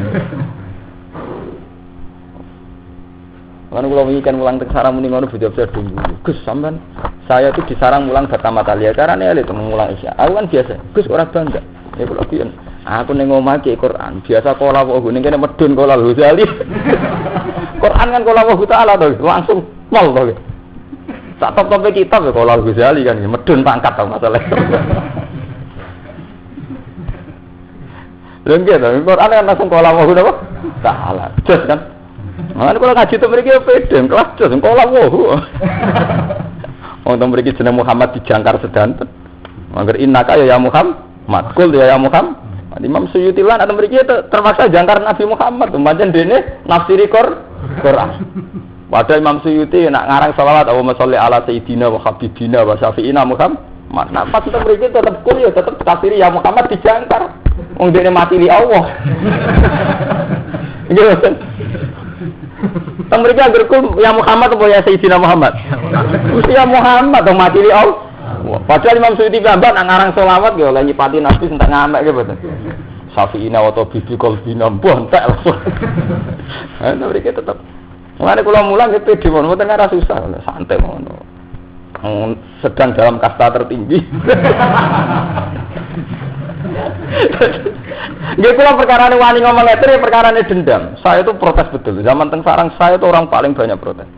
Kan kula wingi kan mulang teng sarang muni ngono bojo-bojo dulu. Gus sampean saya itu disarang mulang pertama kali ya carane elit mulang isya. Aku kan biasa. Gus ora bangga. Ya kula piyen. Aku ning omah ki Quran. Biasa kala kok ning kene medun kala Ghazali. Quran kan kala wa taala to langsung mol to. Sak top-tope kitab ya kala Ghazali kan medun pangkat to masalah. Lha nggih to Quran kan langsung kala wa taala. Jos kan. Mana kalau ngaji tu mereka pede, kelas jos, kalau wah, orang mereka jeneng Muhammad dijangkar sedanten, agar innaka ya Muhammad, kul ya Muhammad, Imam Suyuti lan atau mereka terpaksa jangkar Nabi Muhammad, macam dene nafsiri Quran. Padahal Imam Suyuti nak ngarang salawat, Allahumma sholli ala sayyidina wa habibina wa syafi'ina Muhammad. Nah, pas itu mereka tetap kul ya, tetap tafsiri ya Muhammad dijangkar, orang dene mati li Allah. Gitu. Mereka berkum ya Muhammad atau ya Sayyidina Muhammad? Ya Muhammad atau mati li Allah. Padahal Imam Suyuti gambar ngarang selawat ya oleh nyipati Nabi entek ngamek ge mboten. Syafi'ina wa tabibi qalbina bontek langsung. Nah, mereka tetap. Mulane kula mulang ge pede mon mboten ora susah, santai ngono. Sedang dalam kasta tertinggi. Nggih kula perkarane wani ngomong ngeten perkarane dendam. Saya itu protes betul. Zaman teng sarang saya itu orang paling banyak protes.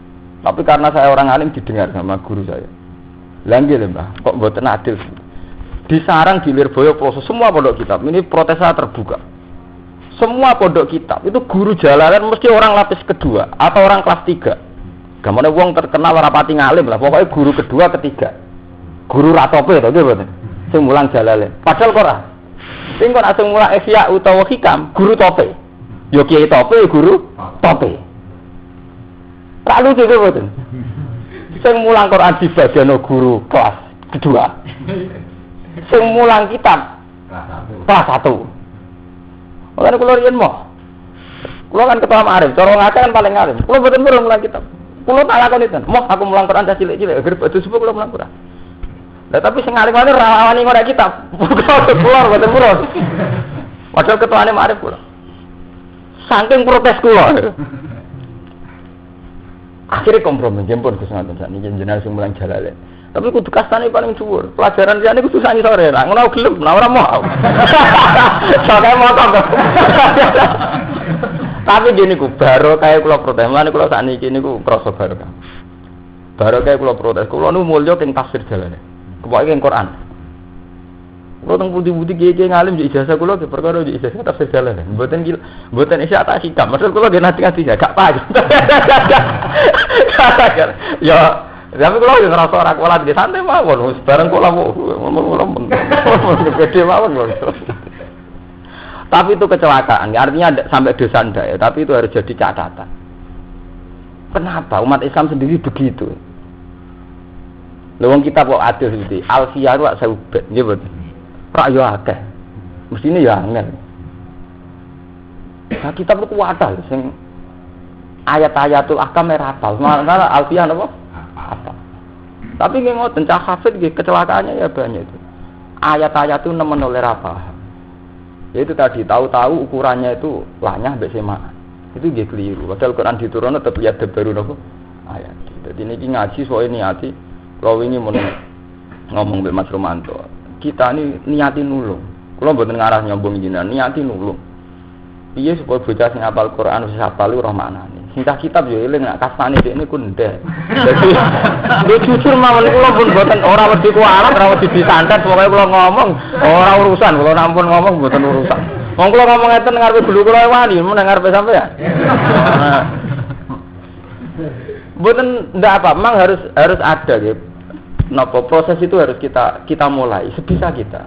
Tapi karena saya orang alim didengar sama guru saya. Lah nggih lho Mbah, kok mboten adil. Di sarang di Lirboyo proses semua pondok kitab. Ini protes saya terbuka. Semua pondok kitab itu guru jalanan mesti orang lapis kedua atau orang kelas 3. Gamane wong terkenal ora pati ngalim lah, pokoknya guru kedua ketiga. Guru ratope to nggih mboten. Sing mulang jalalain. Padahal kok ora. Sing kok asing mulang ihya utawa hikam, guru tope. Yo kiai tope, guru tope. Ra lucu kok mboten. Sing mulang Quran di bagian guru kelas kedua. Sing mulang kitab kelas 1. Makane kula riyen mo. Kula kan ketua ma'arif, cara ngake kan paling alim. Kula mboten purun mulang kitab. Kula tak lakoni ten. Mo aku mulang Quran dah cilik-cilik, agar batu subuh kula mulang Quran. Lah tapi sing alim-alim ra wani ngorek kitab. Kula mboten purun. Padahal ketuane ma'arif kula. Saking protes kula. Akhirnya kompromi, jemput Gus Ngaten sakniki jenengan sing mulang jalale. Tapi kudu kastane paling dhuwur. Pelajaran liyane kudu sani sore. Lah ngono gelem, ora ora mau. Soale motor. Tapi gini ku baru kayak kula protes. Mulane kula sakniki niku krasa barokah. Baru kayak kula protes. Kula nu mulya teng tafsir jalane. Kepoke ing Quran. Kula teng budi-budi kiye ngalim di ijazah kula ke perkara di ijazah tafsir jalane. Mboten isya tak hikam. Maksud kula ge nanti gak paham. Ya tapi kalau yang ngerasa orang kualat di santai mawon, bareng kula ngomong gede mawon. Tapi itu kecelakaan, artinya sampai dosa ndak ya, tapi itu harus jadi catatan. Kenapa umat Islam sendiri begitu? Lha wong kita kok adil iki, Alfiyah kok seubet, nggih mboten. Rak yo akeh. mestine ya angel. Nah, kitab itu wadah sing ayat-ayatul ahkam hafal. Malah alfiah apa? Hafal. Tapi nggih ngoten cah hafid nggih kecelakaannya ya banyak itu. Ayat-ayat itu nemen oleh paham. Itu tadi tahu-tahu ukurannya itu lanyah mbek semak. Itu nggih keliru. Padahal Quran diturunno tetep lihat baru napa ayat. Jadi niki ngaji soal niati kalau wingi mun ngomong mbek Mas Romanto. Kita ini niati nulung. Kula mboten ngarah nyombong jenengan, niati nulung. Piye supaya bocah sing hafal Quran wis hafal ora maknane. Sing kitab yo eling nek kastane dekne ku ndek. Dadi lho jujur mawon kula pun mboten ora wedi kualat, ora wedi disantet, pokoke kula ngomong ora urusan, kula nampun ngomong mboten urusan. Wong kula ngomong ngeten ngarepe gulu kula wani, men ngarepe sampean. Mboten ndak apa, memang harus ada gitu. Napa proses itu harus kita mulai sebisa kita.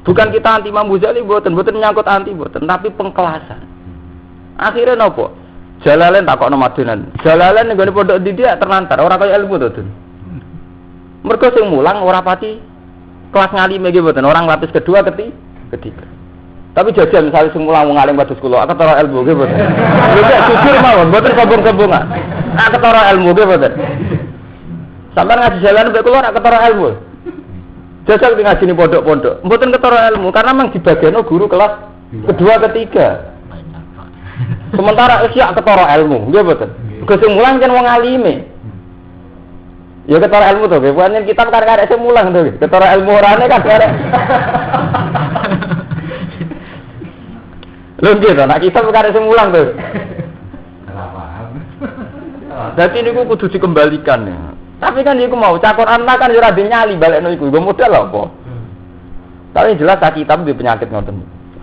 Bukan kita anti Imam Ghazali, mboten nyangkut anti mboten, tapi pengkelasan. Akhirnya napa? Jalalain takokno madunan. Jalalain nggone pondok didik terlantar, ora kaya ilmu to, Dun. Mergo sing mulang ora pati kelas ngalime nggih mboten, orang lapis kedua ketiga. Tapi jajal misalnya sing mulang wong alim kados kula, ketara ilmu nggih mboten. Lha jujur mawon, mboten sombong-sombongan. Ketara ilmu nggih mboten. Sampeyan ngaji jalan mbek kula nek ketara ilmu. Jajal ngaji ni pondok-pondok, mboten ketara ilmu karena memang dibagiano guru kelas kedua ketiga. Sementara isya ketara ilmu, nggih mboten. Ge sing mulang jan wong alime. Ya ketara ilmu to, nggih. Pancen kitab kan karek sing mulang to, ketara ilmu orane kan karek. Lho nggih to, nek kitab karek sing mulang to. Ora paham. Dadi niku kudu dikembalikan ya. Tapi kan iku mau cah Quran kan ora dinyali balekno iku. Nggo modal apa? Tapi jelas cah kitab di penyakit ngoten.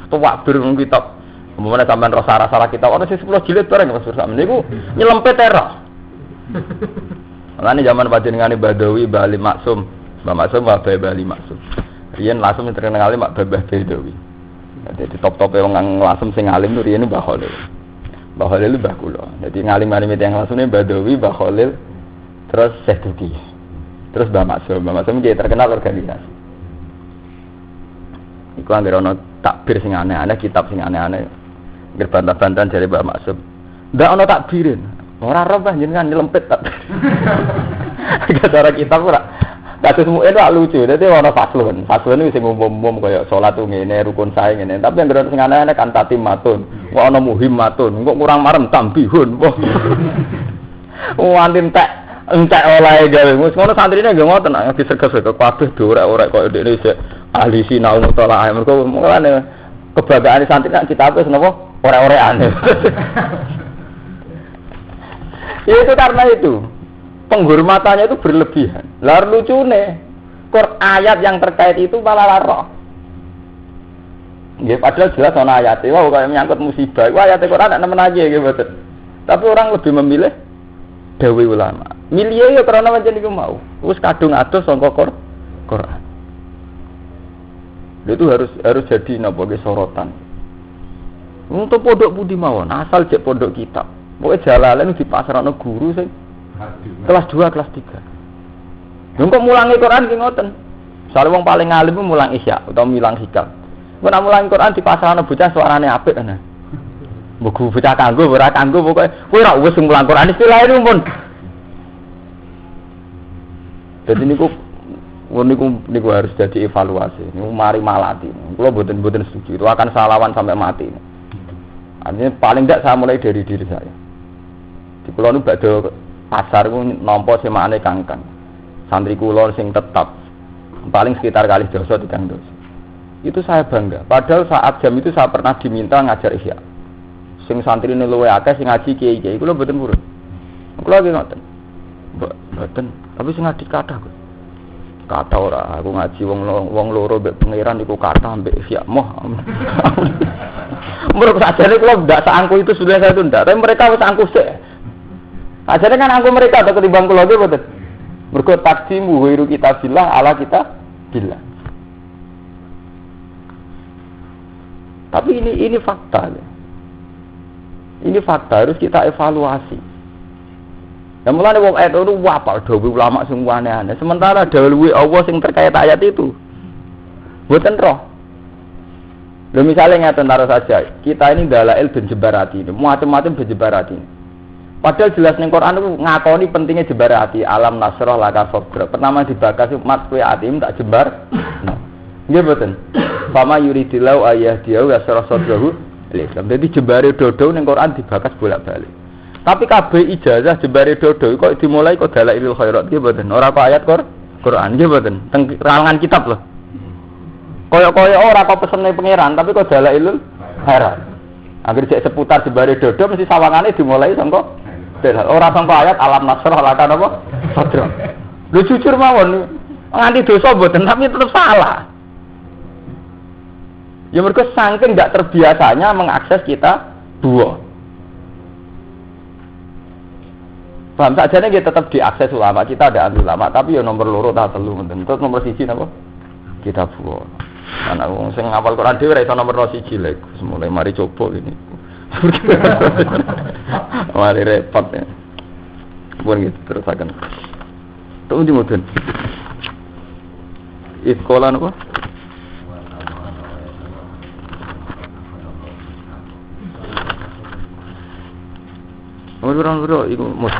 Tuwak bir kitab. Umpamane sampean rasa-rasa kitab ana sing 10 jilid bareng Mas Sak niku nyelempet era. Mulane zaman panjenengane Badawi Bali Maksum, Mbah Maksum Mbah Bali Maksum. Riyen langsung terkenal Mak Babah Badawi. Dadi top-tope wong ngasem sing alim niku riyen Mbah Khalil. Mbah Khalil Mbah kula. Dadi ngalim-alim yang langsungnya Badawi Mbah Khalil terus Syekh Duki. Terus Mbah Maksum dia terkenal organisasi. Iku anggere ana takbir sing aneh-aneh, kitab sing aneh-aneh. Gerbantah-bantahan dari Mbak Maksum. Ndak ana takbirin. Ora roh panjenengan nyelempet takbir. Gara kitab ora. Kados mu'en itu lucu. Dadi ana faslun. Faslun iki sing umum-umum kaya salat ngene, rukun sae ngene. Tapi yang sing aneh-aneh kan tatimatun. Kok ana muhimmatun. Kok kurang marem tambihun. Wah entek olahe gawe. Wis ngono santrine nggih ngoten nek diserges-serges kabeh dorek-orek kaya dekne isih ahli sinau mutalaah. Mergo mulane kebanggaan santri nek kita wis napa orek-orekan. Itu karena itu penghormatannya itu berlebihan. Lah lucune ayat yang terkait itu malah lara. Nggih padahal jelas ana ayat e wae kaya menyangkut musibah. Iku ayat Quran nek nemen aja nggih mboten. Tapi orang lebih memilih dawe ulama. Milih ya karena pancen iku mau. Wis kadung adoh saka Quran. Itu harus jadi napa ge sorotan. Untuk pondok budi mawon, asal cek pondok kitab. Pokoke jalalen dipasrahno guru sing kelas 2, kelas 3. Lha kok mulangi Quran ki ngoten. Soale wong paling alim ku mulang Isya utawa mulang hikam. Kok nek mulangi Quran dipasrahno bocah suarane apik ana. Mbok bocah kanggo ora kanggo pokoke kowe ora wis mulang Quran istilah itu pun. Dadi niku harus jadi evaluasi. Niku mari malati. Kula mboten setuju. Itu akan salawan sampai mati. Artinya paling tidak saya mulai dari diri saya. Di kula nu badhe pasar ku nampa semakane kangkang. Santri kula sing tetap paling sekitar kali dosa 3 dosa. Itu saya bangga. Padahal saat jam itu saya pernah diminta ngajar Ihya. Sing santri ne luwe akeh sing ngaji kiai-kiai kula mboten purun. Kula nggih ngoten. Mboten, tapi sing ngaji kathah kok. Kata ora, aku ngaji wong loro mbek pangeran iku kata mbek Ihya moh. Menurut sajane kula ndak seangku itu sudah saya tunda, tapi mereka wis angku sik. Ajane kan angku mereka atau ketimbang kula nggih mboten. Mergo takdimu wiru kita billah ala kita billah. Tapi ini fakta. Ini fakta harus kita evaluasi. Ya mulane wong ayat itu wapal dawuh ulama sing aneh-aneh. Sementara dawuh Allah sing terkait ayat itu Mboten roh. Lho misalnya ngeten taruh saja, kita ini dalail ben jebar hati ini, macam-macam ben jebar hati ini. Padahal jelas ning Quran itu ngakoni pentingnya jebar hati, alam nasrah laka sabra. Pertama dibakas mat kowe atim tak jebar. Nggih mboten. Fama yuridillahu ayyahdiya wa sarah sadrahu Islam. Dadi jembare dodo ning Quran dibakas bolak-balik. Tapi kabeh ijazah jembare dodo kok dimulai kok dalailul khairat nggih mboten. Ora kok ayat Quran nggih mboten. Teng kalangan kitab lho. Kaya-kaya ora kok pesene pangeran tapi kok dalailul khairat. Agar cek seputar jembare dodo mesti sawangane dimulai sangka ora sangka ayat alam nasrah laka napa? Sadra. Lho jujur mawon nganti dosa mboten tapi tetep salah. Ya mereka saking tidak terbiasanya mengakses kita dua. Paham saja nih kita tetap diakses ulama, kita ada anti ulama, tapi ya nomor loro tak telu menten. Terus nomor siji napa? Kita dua. Anak wong sing ngapal Quran dhewe ora iso nomor siji lek. Mulai mari coba ini. Mari repot ya. Pun gitu terusaken. Tuh ndi mboten. Sekolah napa? Nomor iku nomor.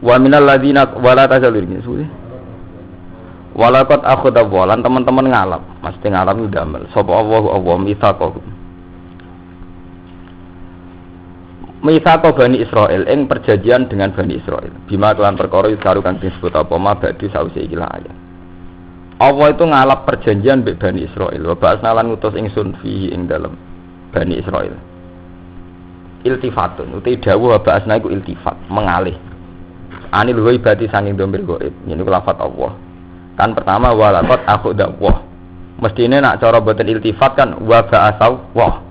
Wa minal ladina wala tajalur ini suwi. Walaqad akhadha walan teman-teman ngalap, mesti ngalap itu damel. Sapa Allah mitsaqahu. Mitsaqah Bani Israil ing perjanjian dengan Bani Israil. Bima kelan perkara karo kang disebut apa ma ba'du sause iki lah ayat. Allah itu ngalap perjanjian mbek Bani Israil. Wa ba'asna lan ngutus ingsun fihi ing dalem Bani Israil. Iltifatun uti dawuh wa ba'asna iku iltifat, mengalih. Anil ghaibati sanging domir ghaib. Yen iku lafat Allah. Kan pertama walaqad akhudha wa. Mestine nak cara boten iltifat kan wa ba'asau wa.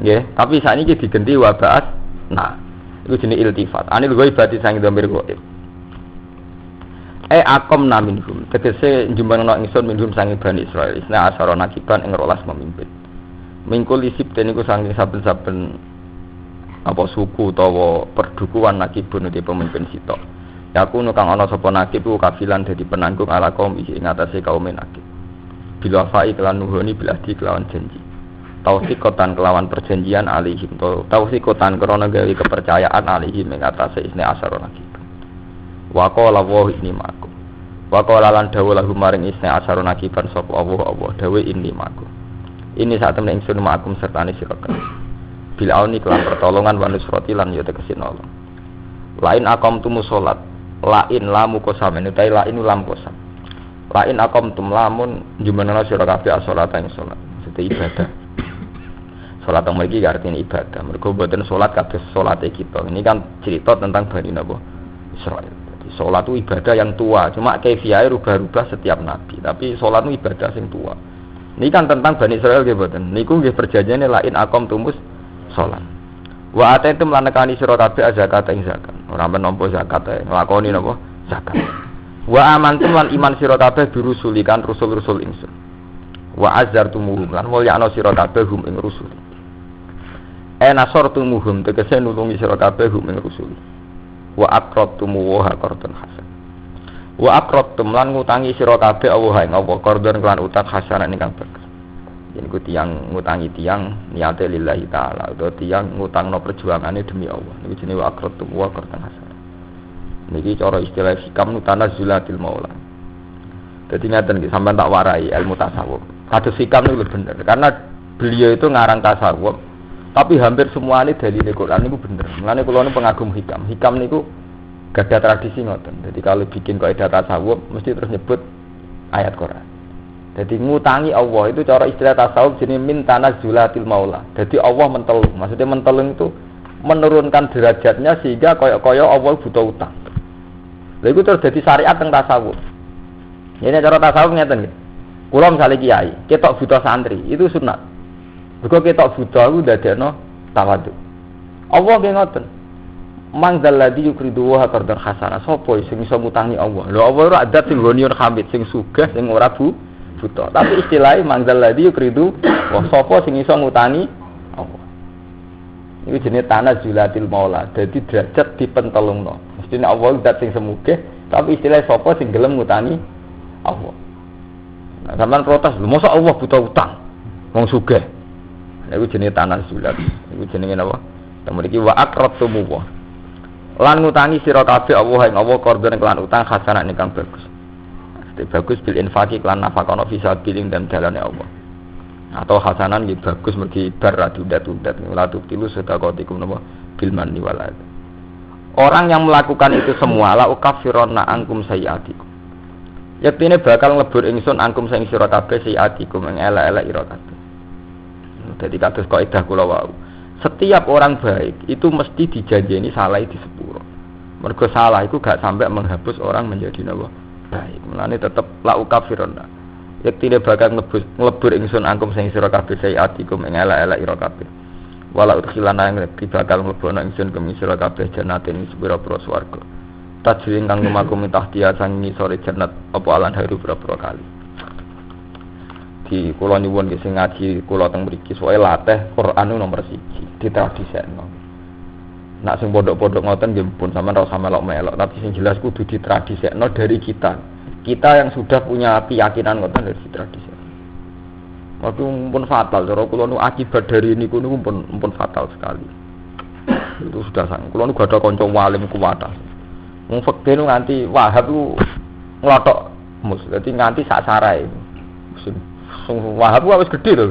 Nggih, tapi sakniki digenti wa ba'as. Nah, iku jenenge iltifat. Anil ghaibati sanging domir ghaib. Akomna minhum tegese njumbanana ingsun minhum sange Bani Israil isna asara nakiban ing 12 pemimpin mingkul isip niku sange saben-saben apa suku utawa perdukuhan nakibun uti pemimpin sitok yakunu kang ana sapa nakib ku kafilan dadi penanggung ala kaum iki ing atase kaum nakib bila fa'i kelan nuhuni bila di kelawan janji tausiqatan kelawan perjanjian alihim tausiqatan krana gawe kepercayaan alihim ing atase isna asara nakib wa qala wa inni ma'akum wa qala lan dawu lahum maring isna asarun akiban sapa Allah dawe inni ma'akum ini saat temen ingsun ma'akum sertane sira kabeh bil auni kelan pertolongan wa nusrati lan ya tegese nolong lain aqamtum salat lain lamu kosam utawi lain lam kosam lain aqamtum lamun jumenana sira kabeh salat ing salat sete ibadah salat yang mriki artine ibadah mergo mboten salat kados salate kita ini kan cerita tentang Bani Israil. Sholat itu ibadah yang tua, cuma kaifiyahe rubah-rubah setiap nabi. Tapi sholat itu ibadah yang tua. Ini kan tentang Bani Israil nggih mboten. Niku nggih perjanjiane lain akom tumus sholat. Wa ataitum lan nekani sira kabeh zakat ing zakat. Ora menampa zakat nglakoni napa? Zakat. Wa amantum lan iman sira kabeh birusulikan rusul-rusul ingsun. Wa azzartumuhum lan mulyakno sira kabeh hum ing rusul. Nasartumuhum tegese nulungi sira kabeh hum ing rusul. Wa aqradtum wa qardan hasan. Wa aqradtum lan ngutangi sira kabeh Allah ing Allah qardan kelan utang hasan ingkang bagus. Yen ku tiyang ngutangi tiyang niate lillahi taala utawa tiyang ngutangno perjuangane demi Allah. Niku jenenge wa aqradtum wa qardan hasan. Niki cara istilah hikam nutanazzulatil maula. Dadi ngaten iki sampean tak warai ilmu tasawuf. Kados hikam niku bener karena beliau itu ngarang tasawuf. Tapi hampir semuanya dalile Quran niku bener. Mulane kula niku pengagum hikam. Hikam niku gadah tradisi ngoten. Jadi kalau bikin kaidah tasawuf mesti terus nyebut ayat Quran. Jadi ngutangi Allah itu cara istilah tasawuf jenenge min tanazzulatil maula. Jadi Allah mentelung. Maksudnya mentelung itu menurunkan derajatnya sehingga kaya Allah butuh utang. Lha iku terus dadi syariat teng tasawuf. Ini cara tasawuf ngeten nggih. Kula misale kiai, ketok buta santri, itu sunat. Mergo ketok buta ku ndadekno tawadhu. Allah nggih ngoten. Man dzalladzi yukridu wa qardan hasana. Sopo sing iso ngutangi Allah? Lho Allah ora adat sing goniun hamid sing sugih sing ora buta. Tapi istilahé man dzalladzi yukridu wa sopo sing iso ngutangi Allah. Iku jenenge tanazzulatil maula. Dadi derajat dipentelungno. Mestine Allah zat sing semugih Tapi istilah sapa sing gelem ngutangi Allah. Nah, sampean protes, mosok Allah buta utang. Wong sugih. Iku jenenge tanasulat. Iku jenenge napa? Temu iki wa aqratumu wa. Lan ngutangi sira kabeh Allah ing Allah qardhan kelan utang hasanah ingkang bagus. Bagus bil infaqi kelan nafaqana fi sabilin dan dalane Allah. Atau hasanan nggih bagus mergi bar radudat-udat la tubtilu sedaqatikum napa bil manni wal adha. Orang yang melakukan itu semua la ukafironna angkum sayiatikum. Yaktine bakal nglebur ingsun angkum sing sira kabeh sayiatikum ing elek-elek ira kabeh. Dadi kados kaidah kula wau. Setiap orang baik itu mesti dijanjeni salah di sepuro. Mergo salah itu gak sampai menghapus orang menjadi napa baik. Mulane tetep la ukafironna. Yaktine bakal nglebur ingsun angkum sing sira kabeh sayiatikum ing elek-elek ira kabeh. Wala udkhilana yang bakal mlebokno ingsun ke sira kabeh jannatin sepira-pira swarga. Tajri ingkang lumaku mitahtiya sang ngisore jannat apa alan haru pira-pira kali. Di kula nyuwun sing ngaji kula teng mriki soe latih Quran nomor 1 ditradisekno. Nak sing pondok-pondok ngoten nggih pun sampean ora usah melok-melok, tapi sing jelas kudu ditradisekno dari kita. Kita yang sudah punya keyakinan ngoten dari tradisi. Waktu pun fatal, cara kula nu akibat dari niku pun fatal sekali. Itu sudah sang. Kula nu gak ada kanca walim kuwata. Wong fikih nu nganti Wahab lu nglothok mus. Dadi nganti sak sarae. Wahab ku wis gedhe to.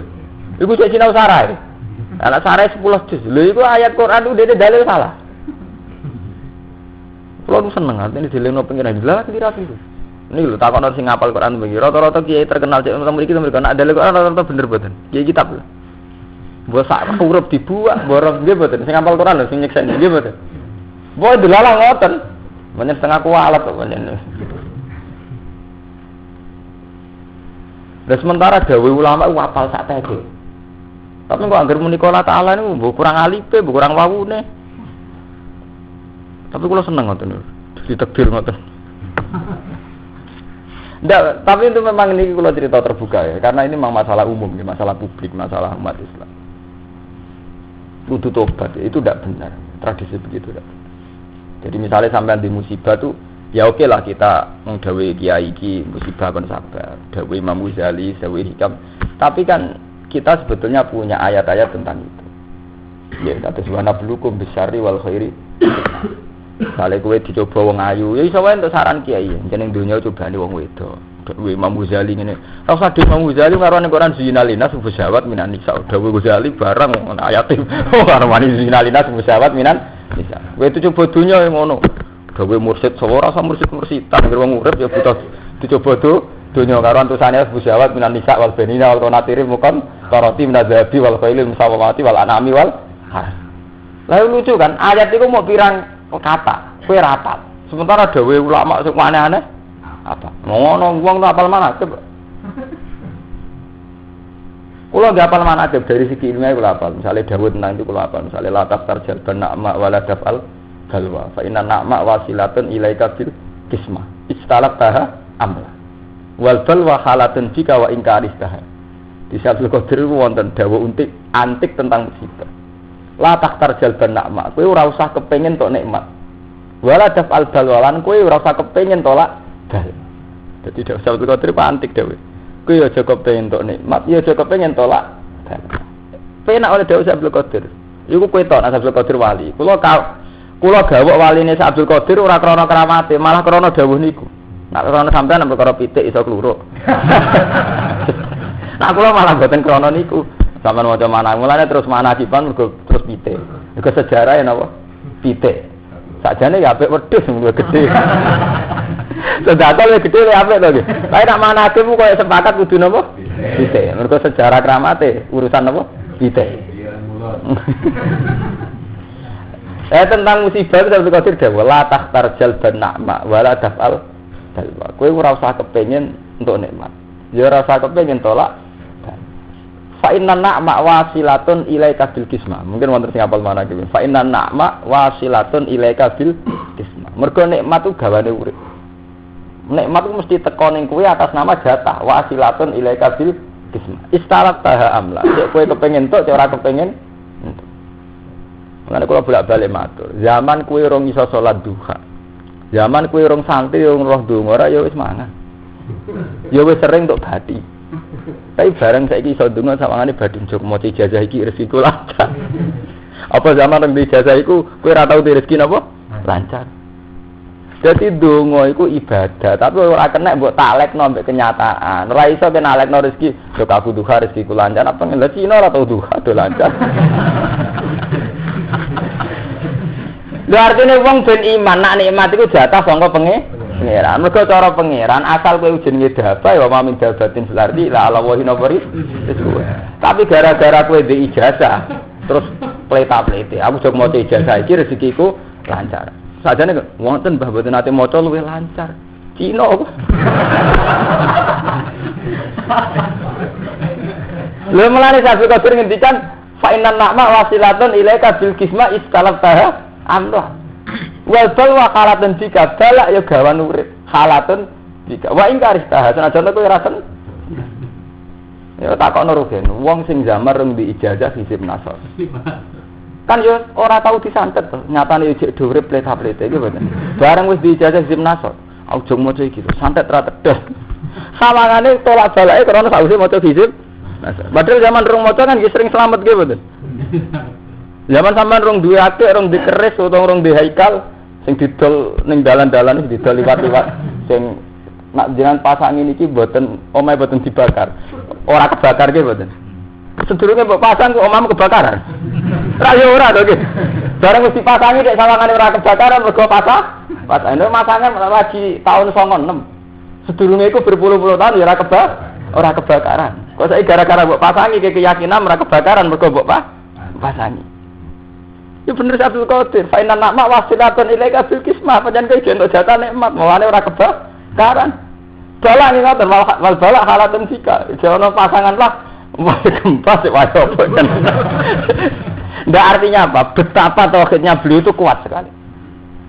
Iku sik sinau sarae. Anak sarae 10 juz. Lho iku ayat Quran dene dalil salah. Kula nu seneng artine dileno pengiran jelas kira-kira. Ini lho takon sing ngapal Quran begini. Rata-rata kiai terkenal cek mriki mereka nak dalil Quran rata-rata bener boten. Kiai kitab lho. Mbok sak huruf dibuak, borong nggih boten. Sing ngapal Quran lho sing nyeksen nggih boten. Mbok delalah ngoten. Menyang setengah kualat kok menyang. Lah sementara dawuh ulama ku hafal sak teke. Tapi kok anggere muni kala taala niku mbok kurang alife, mbok kurang wawune. Tapi kula seneng ngoten lho. Ditakdir ngoten. Nggak, tapi itu memang ini kalau cerita terbuka ya, karena ini memang masalah umum, masalah publik, masalah umat Islam. Kudu tobat, itu tidak benar, tradisi begitu tidak benar. Jadi misalnya sampai di musibah tuh, ya oke lah kita menggawe kiai ki musibah kan sabar, dawe Imam Ghazali, dawe Hikam. Tapi kan kita sebetulnya punya ayat-ayat tentang itu. Ya, kata subhana bulukum bisyari wal khairi. Kale kowe dicoba wong ayu, ya iso wae entuk saran kiai. Jeneng donya cobane wong wedok. Dewe Imam Ghazali ngene. Ora usah de Imam Ghazali karo ning Quran zinalina subsyawat minan nisa. Dewe Ghazali barang ayate. Oh karo wani zinalina subsyawat minan nisa. Kowe dicoba donya ngono. Dewe mursyid sawo ora usah mursyid-mursyid. Tanggir wong urip ya butuh dicoba donya karo antusane subsyawat minan nisa wal benina wal qanatiril mukan tarati minadzabi wal khailil musawwamati wal anami wal har. Lah lucu kan ayat iku mau pirang kata, kue rapat. Sementara dawe ulama sing aneh-aneh apa? Ngono wong tak apal mana coba. Kula nggak apal mana dari segi ilmiah kula apal. Misalnya dawe tentang itu kula apal. Misalnya la taftar jalban na'ma wala daf'al galwa. Fa inna na'ma wasilatun ilaika bil kismah. Istalab taha amla. Wal balwa halatun jika wa ingkaristaha. Di Sabtul Qadir wonten dawe untik antik tentang musibah. La takhtar jalban na'ma, kowe ora usah kepengin tok nikmat. Wala daf'al balwalan, kowe ora usah kepengin tolak dal. Dadi dak Sabtu Qadir pantik dhewe. Kowe aja kepengin tok nikmat, ya aja kepengin tolak dal. Penak oleh Daud Sabtu Qadir. Iku kowe tok nek Sabtu Qadir wali. Kula gawok waline Sabtu Qadir ora krana kramate, malah krana dawuh niku. Nek krana sampean nek perkara pitik iso kluruk. Nah kula malah mboten krana niku. Sampeyan waca manah, mulane terus manakiban mergo terus pitik. Iku sejarah ya napa? Pitik. Sakjane ya apik wedhus luwih gedhe. Sedatan luwih gedhe luwih apik to nggih. Tapi nek manakibmu koyo sepakat kudu napa? Pitik. Mergo sejarah kramate urusan napa? Pitik. Tentang musibah itu Abdul Qadir dawuh la takhtar jalban na'ma wala daf'al dalwa. Kowe ora usah kepengin untuk nikmat. Ya ora usah kepengin tolak. Fa inna na'ma wasilatun ilaika bil kismah. Mungkin wonten sing apal mana iki. Fa inna na'ma wasilatun ilaika bil kismah. Mergo nikmat ku gawane urip. Nikmat ku mesti teko ning kowe atas nama jatah wasilatun ilaika bil kismah. Istalat taha amla. Cek kowe kepengin tok, cek ora kepengin. Mulane kula bolak-balik matur. Zaman kowe rong iso salat duha. Zaman kowe urung santri urung roh donga ora ya wis mangan. Ya wis sering tok bati. Tapi bareng saiki iso donga sawangane badhe njok maca ijazah iki rezekiku lancar. Apa zaman reng ijazah iku kowe ora tau rezeki napa? Lancar. Jadi donga iku ibadah, tapi ora kena mbok taklekno mbek kenyataan. Ora iso kena taklekno rezeki, lho aku duha rezekiku lancar apa ngene Cina ora tau duha do lancar. Lha artine wong ben iman nak nikmat iku jatah saka pangeran. Mergo cara pangeran asal kowe jenenge daba ya mamin dabatin selardi la ala wahi nabari. Tapi gara-gara kowe ndek ijazah terus pleta-plete. Aku jog maca ijazah iki rezekiku lancar. Sajane wonten Mbah mboten nate maca luwih lancar. Cina kok. Lha mulane Sabtu Qadir ngendikan fa innan na'ma wasilatun ilaika bil kisma istalaftaha amrah. Wa bal wa qalatun jika balak ya gawan urip. Halatun jika wa ingkaris taha senajan kowe ora sen. Ya takokno rugen wong sing zamar rung di ijazah hisib nasor. Kan yo ora tau disantet to, nyatane yo jek dhuwur pleta-plete iki mboten. Bareng wis diijazah sim nasor, aja maca iki to, santet ra tedes. Sawangane tolak balake krana sawise maca hisib nasor. Padahal zaman rung maca kan sering selamat nggih mboten. Zaman sampean rung duwe akeh, rung dikeris utawa rung di haikal sing didol ning dalan-dalan iki didol liwat-liwat sing nak jenengan pasang iki mboten omahe mboten dibakar. Ora kebakar nggih mboten. Sedurunge mbok pasang kok omahmu kebakaran. Ra yo ora to nggih. Bareng wis dipasangi nek sawangane ora kebakaran mergo pasang. Pasane masangan lagi tahun 96. Sedurunge iku berpuluh-puluh tahun ya ora kebakaran. Kok saiki gara-gara mbok pasangi keyakinan ora kebakaran mergo mbok pasangi. Ya bener Abdul Qadir, fa inna na'ma wasilatun ilaika bil kismah, pancen kowe jeneng jatah nikmat, mulane ora kebakaran. Balak ning ngoten wal balak halatun jika, jono pasangan lah wah gempa sik wae apa kan. Ndak artinya apa? Betapa tauhidnya beliau itu kuat sekali.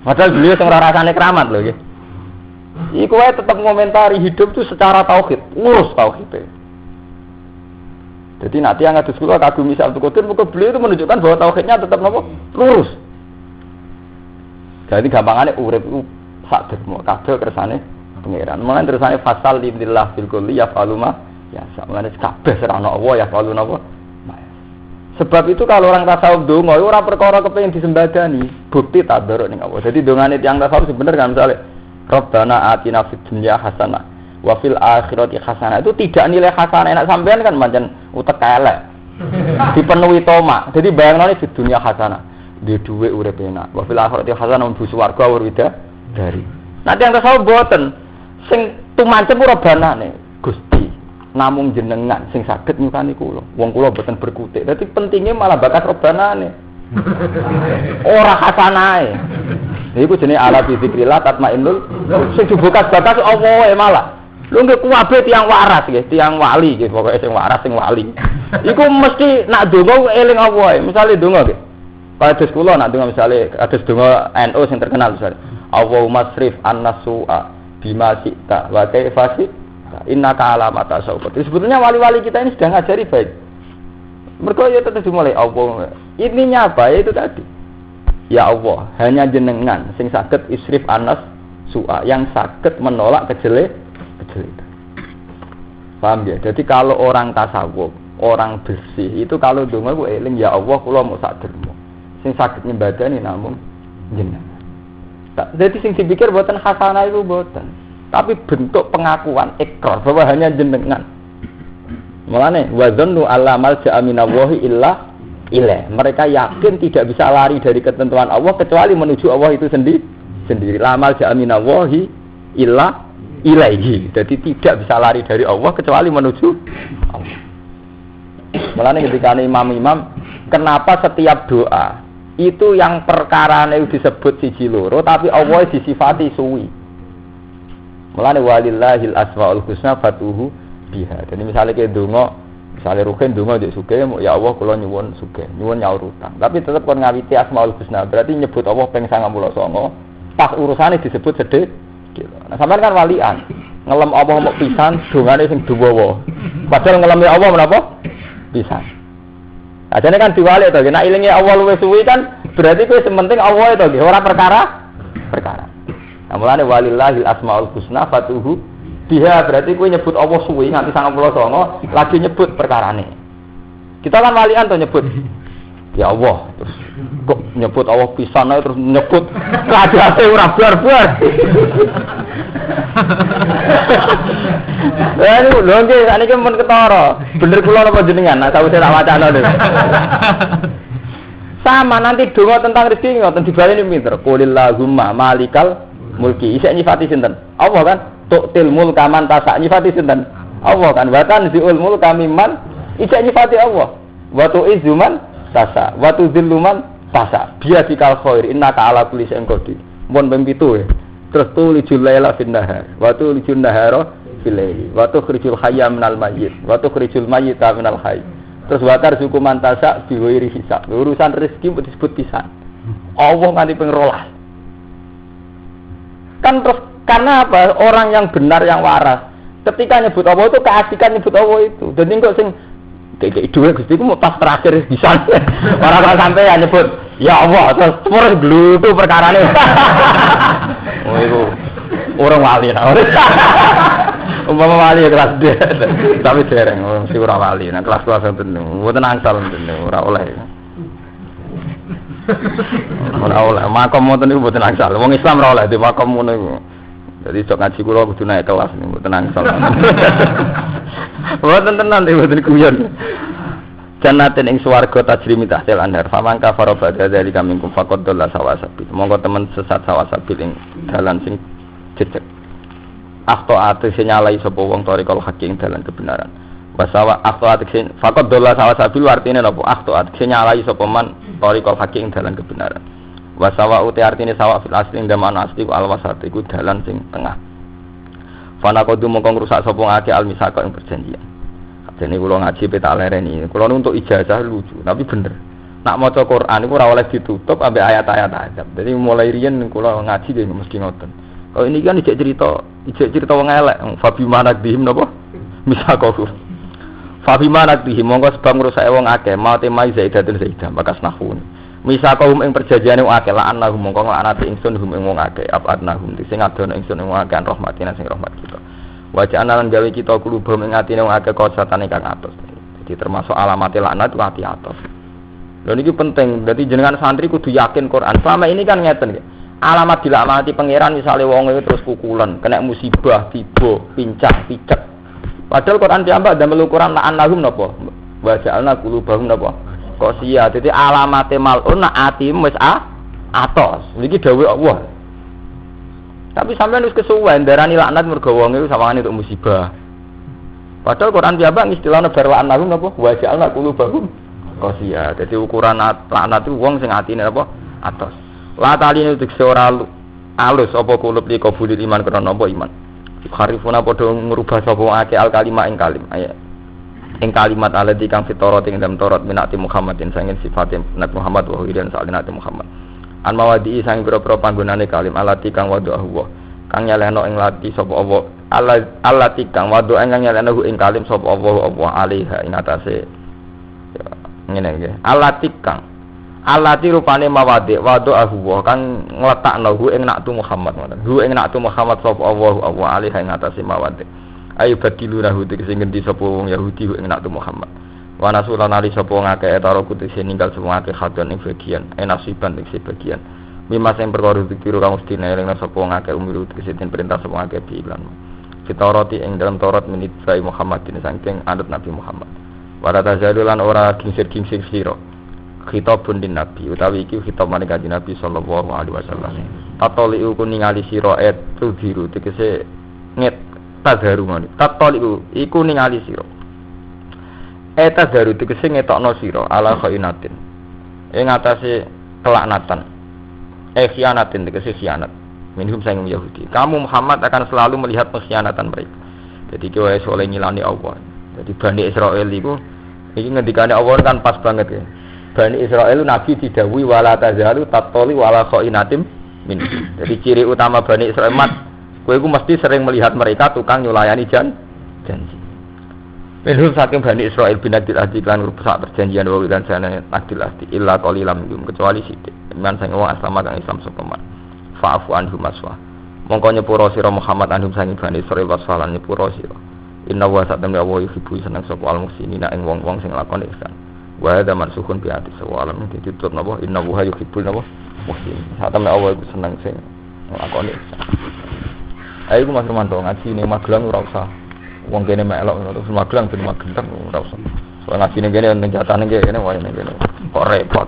Padahal beliau sing ora rasane keramat lho nggih. Iku wae tetep ngomentari hidup itu secara tauhid, lurus tauhid. Jadi nanti yang ngatus kula kagum misal Abdul Qadir muga beliau itu menunjukkan bahwa tauhidnya tetap napa? Lurus. Jadi gampangane urip iku sak dermo kabeh kersane pangeran. Mulane tersane fasal lillah fil kulli ya faluma ya sakmene kabeh serana Allah ya falu napa. Sebab itu kalau orang tasawuf donga ora perkara kepengin disembadani, bukti tadaruk ning Allah. Jadi dongane tiyang tasawuf sebenarnya kan misale Rabbana atina fid dunya hasanah wa fil akhirati hasanah. Itu tidak nilai hasanah enak sampean kan pancen utek elek. Dipenuhi tomak. Jadi bayangnane di dunia hasanah, di dhuwit urip enak. Wa fil akhirati hasanah mlebu swarga wirida dari. Nah tiyang tasawuf boten sing tumancep ora banane Gusti namung jenengan sing saged nyukani kula. Wong kula boten berkutik. Dadi pentingnya malah bakat robanane. Ora hasanae. Iku jenenge ala bi zikrillah tatmainnul. Sing dibuka bakat Allah malah. Lho nggih kuwabe tiyang waras nggih, tiyang wali nggih, pokoke sing waras sing wali. Iku mesti nak donga eling Allah. Misale donga nggih. Kados kula nak donga misale kados donga NU sing terkenal misale. Allahumma srif an-nasu'a bima syi'ta wa kaifa innaka alamata sauqat. Sebetulnya wali-wali kita ini sudah ngajari baik. Mereka ya tetap dimulai Allah. Ininya apa? Itu tadi. Ya Allah, hanya jenengan sing saged isrif anas su'a, yang saged menolak kejelekan. Paham ya? Jadi kalau orang tasawuf, orang bersih itu kalau donga ku eling ya Allah kula mau sak dermo. Sing saged nyembadani namung jenengan. Jadi sing dipikir boten hasanah itu boten. Tapi bentuk pengakuan ikrar bahwa hanya jenengan. Mulane wa dzannu allamal ja'aminallahi illa ilaih. Mereka yakin tidak bisa lari dari ketentuan Allah kecuali menuju Allah itu sendiri. Lamal ja'aminallahi illa ilaihi. Jadi tidak bisa lari dari Allah kecuali menuju Allah. Mulane ketika imam-imam kenapa setiap doa itu yang perkarane disebut siji loro tapi Allah disifati suwi. Mulane walillahil asmaul husna fatuhu biha. Jadi misalnya ke donga, misalnya rugen donga njuk sugih, ya Allah kula nyuwun sugih, nyuwun nyaur utang. Tapi tetep kon ngawiti asmaul husna, berarti nyebut Allah ping 99. Pas urusane disebut sedhik. Nah, sampean kan walian. Ngelem Allah mok pisan, dongane sing dawa. Padahal ngelem Allah menapa? Pisan. Ajane kan diwali to, nek ilinge Allah luwih suwi kan berarti kowe sementing Allah itu nggih, ora perkara. Mulane walillahil asmaul husna fatuhu biha berarti kowe nyebut Allah suwi nganti 99 lagi nyebut perkarane. Kita kan walian to nyebut ya Allah terus kok nyebut Allah pisan terus nyebut rajate ora bar-bar. Lha lho nggih saniki mun ketara. Bener kula napa jenengan? Nah sawise tak wacana lho. Sama nanti donga tentang rezeki ngoten dibaleni pinter. Qulillahumma malikal mulki. Isih nyifati sinten? Allah kan. Tu'til mulka man tasa nyifati sinten? Allah kan. Wa tanzi'ul mulka mimman isih nyifati Allah. Wa tu'izzu man tasa. Wa tudzillu man tasa. Biadikal khair innaka ala kulli syai'in qadir. Mun ping 7 ya. Terus tulijul laila fin nahar. Wa tulijul nahara fil laili. Wa tukhrijul hayya minal mayyit. Wa tukhrijul mayyita minal hayy. Terus watar suku mantasa biwiri hisab. Urusan rezeki disebut pisan. Allah nganti ping 12. Kan terus karena apa? Orang yang benar yang waras. Ketika nyebut Allah itu keasikan nyebut Allah itu. Jadi kok sing kayak duwe Gusti ku mau pas terakhir bisa. Orang sampai ya nyebut ya Allah terus terus glutu perkarane. Oh itu orang wali nah. Umpama wali kelas D, tapi dereng mesti ora wali. Nah kelas-kelas enten mboten angsal enten ora oleh. Ora oleh makom mboten niku mboten angsal. Wong Islam ora oleh di makom ngono iku. Jadi sok ngaji kula kudu naik kelas niku mboten angsal. Mboten tenan mboten guyon. Jannatin ing swarga tajri min tahtil anhar. Faman kafara ba'da dzalika minkum faqad dalla sawasabil. Monggo temen sesat sawasabil ing dalan sing jejeg. Akto ate nyalai sapa wong tarikal hakim dalan kebenaran. Basawa akto ate faqad dalla sawasabil artine napa? Akto ate nyalai sapa man tarikal hakim dalan kebenaran. Wasawa uti artine sawa fil asli ndaman asli ku alwasat iku dalan sing tengah. Fana kodu mongko ngrusak sapa ngake almisaka ing perjanjian. Dene kula ngaji peta lereni. Kula untuk ijazah lucu, tapi bener. Nak maca Quran iku ora oleh ditutup ambek ayat-ayat azab. Jadi mulai riyen kula ngaji nggih mesti ngoten. Kalau ini kan ijek cerita wong elek. Fabi manakdihim napa? Misakahu. Fabi manakdihim mongko sebab ngrusak wong akeh, mate mai zaidatun zaidah bakas nahun. Misakahum ing perjanjiane wong akeh la annahum mongko nglanati ingsun hum ing wong akeh abadnahum sing adono ingsun ing wong akeh rahmatina sing rahmat kita. Wajah analan gawe kita kulubum ing atine wong akeh kosatane kang atos. Jadi termasuk alamate laknat itu ati atos. Lha niki penting. Dadi jenengan santri kudu yakin Quran. Selama ini kan ngeten nggih. Alamat dilaknati pangeran misalnya wong itu terus kukulan, kena musibah, tiba, pincang, picek. Padahal Quran diambak damel ukuran la annahum napa? Wa ja'alna qulubahum napa? Qasiya. Dadi alamate malun nak atim wis atos. Niki dawuh Allah. Tapi sampean wis kesuwen darani laknat mergo wong iku sawangane untuk musibah. Padahal Quran diambak istilahna barwa annahum napa? Wa ja'alna qulubahum qasiya. Dadi ukuran laknat itu wong sing atine apa? Atos. La taline dikse ora alus apa kulub li qabulil iman krana apa iman. Kharifuna padha ngrubah sapa akeh al kalimah ing kalim. Ing kalimat alati kang fitorat ing dalam Taurat minati Muhammadin sangin sifate Nabi Muhammad wa hidan salinati Muhammad. An mawadi sang pira-pira panggonane kalim alati kang wadu kang nyalehno ing lati sapa Allah. Alati kang wadu kang nyalehno ing kalim sapa Allah alaiha ing atase. Ngene nggih. Alati kang alati rupane mawadi wadu kang ngletakno hu ing naktu Muhammad ngoten. Hu ing naktu Muhammad sapa Allah alaiha ing atase mawadi. Ayo badilurahu tegese ngendi sapa wong Yahudi ing naktu Muhammad. Wa nasulan ali sapa ngake etaro kutise ninggal sapa ngake khadon ing bagian enasiban tegese bagian. Mimas sing perkara dikira kang mesti nelingna sapa ngake umiru tegese den perintah sapa ngake bilan. Fitarati ing dalam Taurat menit sai Muhammadin saking anut Nabi Muhammad. Wa tazalulan ora gingsir-gingsir sira. Khitabun din Nabi utawi iki khitab marang Kanjeng Nabi sallallahu alaihi wasallam. Tatoliu ku ningali sira tu biru tegese nget tadharu ngene. Tatoliu iku ningali sira. Tadharu tegese ngetokno sira ala khainatin. Ing atase kelaknatan. Khianatin tegese khianat. Minhum sang Yahudi. Kamu Muhammad akan selalu melihat pengkhianatan mereka. Jadi kowe oleh ngilani Allah. Jadi Bani Israil iku iki ngendikane Allah kan pas banget ya. Bani Israil Nabi didhawuhi wala tazalu tatoli wala khainatim min. Jadi ciri utama Bani Israil kowe iku mesti sering melihat mereka tukang nyulayani janji. Minhum saking Bani Israil bin Adil Ahdi lan rusak perjanjian wa dan sana Adil Ahdi illa qalilam minhum kecuali sithik. Man sing wong asama kang Islam sepeman. Fa'fu anhum aswa. Mongko nyepuro sira Muhammad anhum sangi Bani Israil wasfalan nyepuro sira. Inna wa satamna wa yuhibbu seneng sapa al muhsinina ing wong-wong sing lakoni ihsan. Wa hadza mansukun bi ati sawalam ditutup napa inna wa yuhibbul napa muhsin. Satamna Allah iku seneng sing lakoni ihsan. Ayo ku Mas Romanto ngaji ning Magelang ora usah. Wong kene melok terus Magelang ben Magelang ora usah. Soale ngaji ning kene ning jatane kene wae ning kene. Kok repot.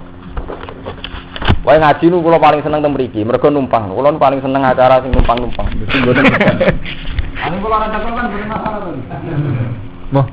Wae ngaji nu kula paling seneng teng mriki, mergo numpang. Kula paling seneng acara sing numpang-numpang. Mesti mboten. Ane kula ora kan mboten masalah to. Moh.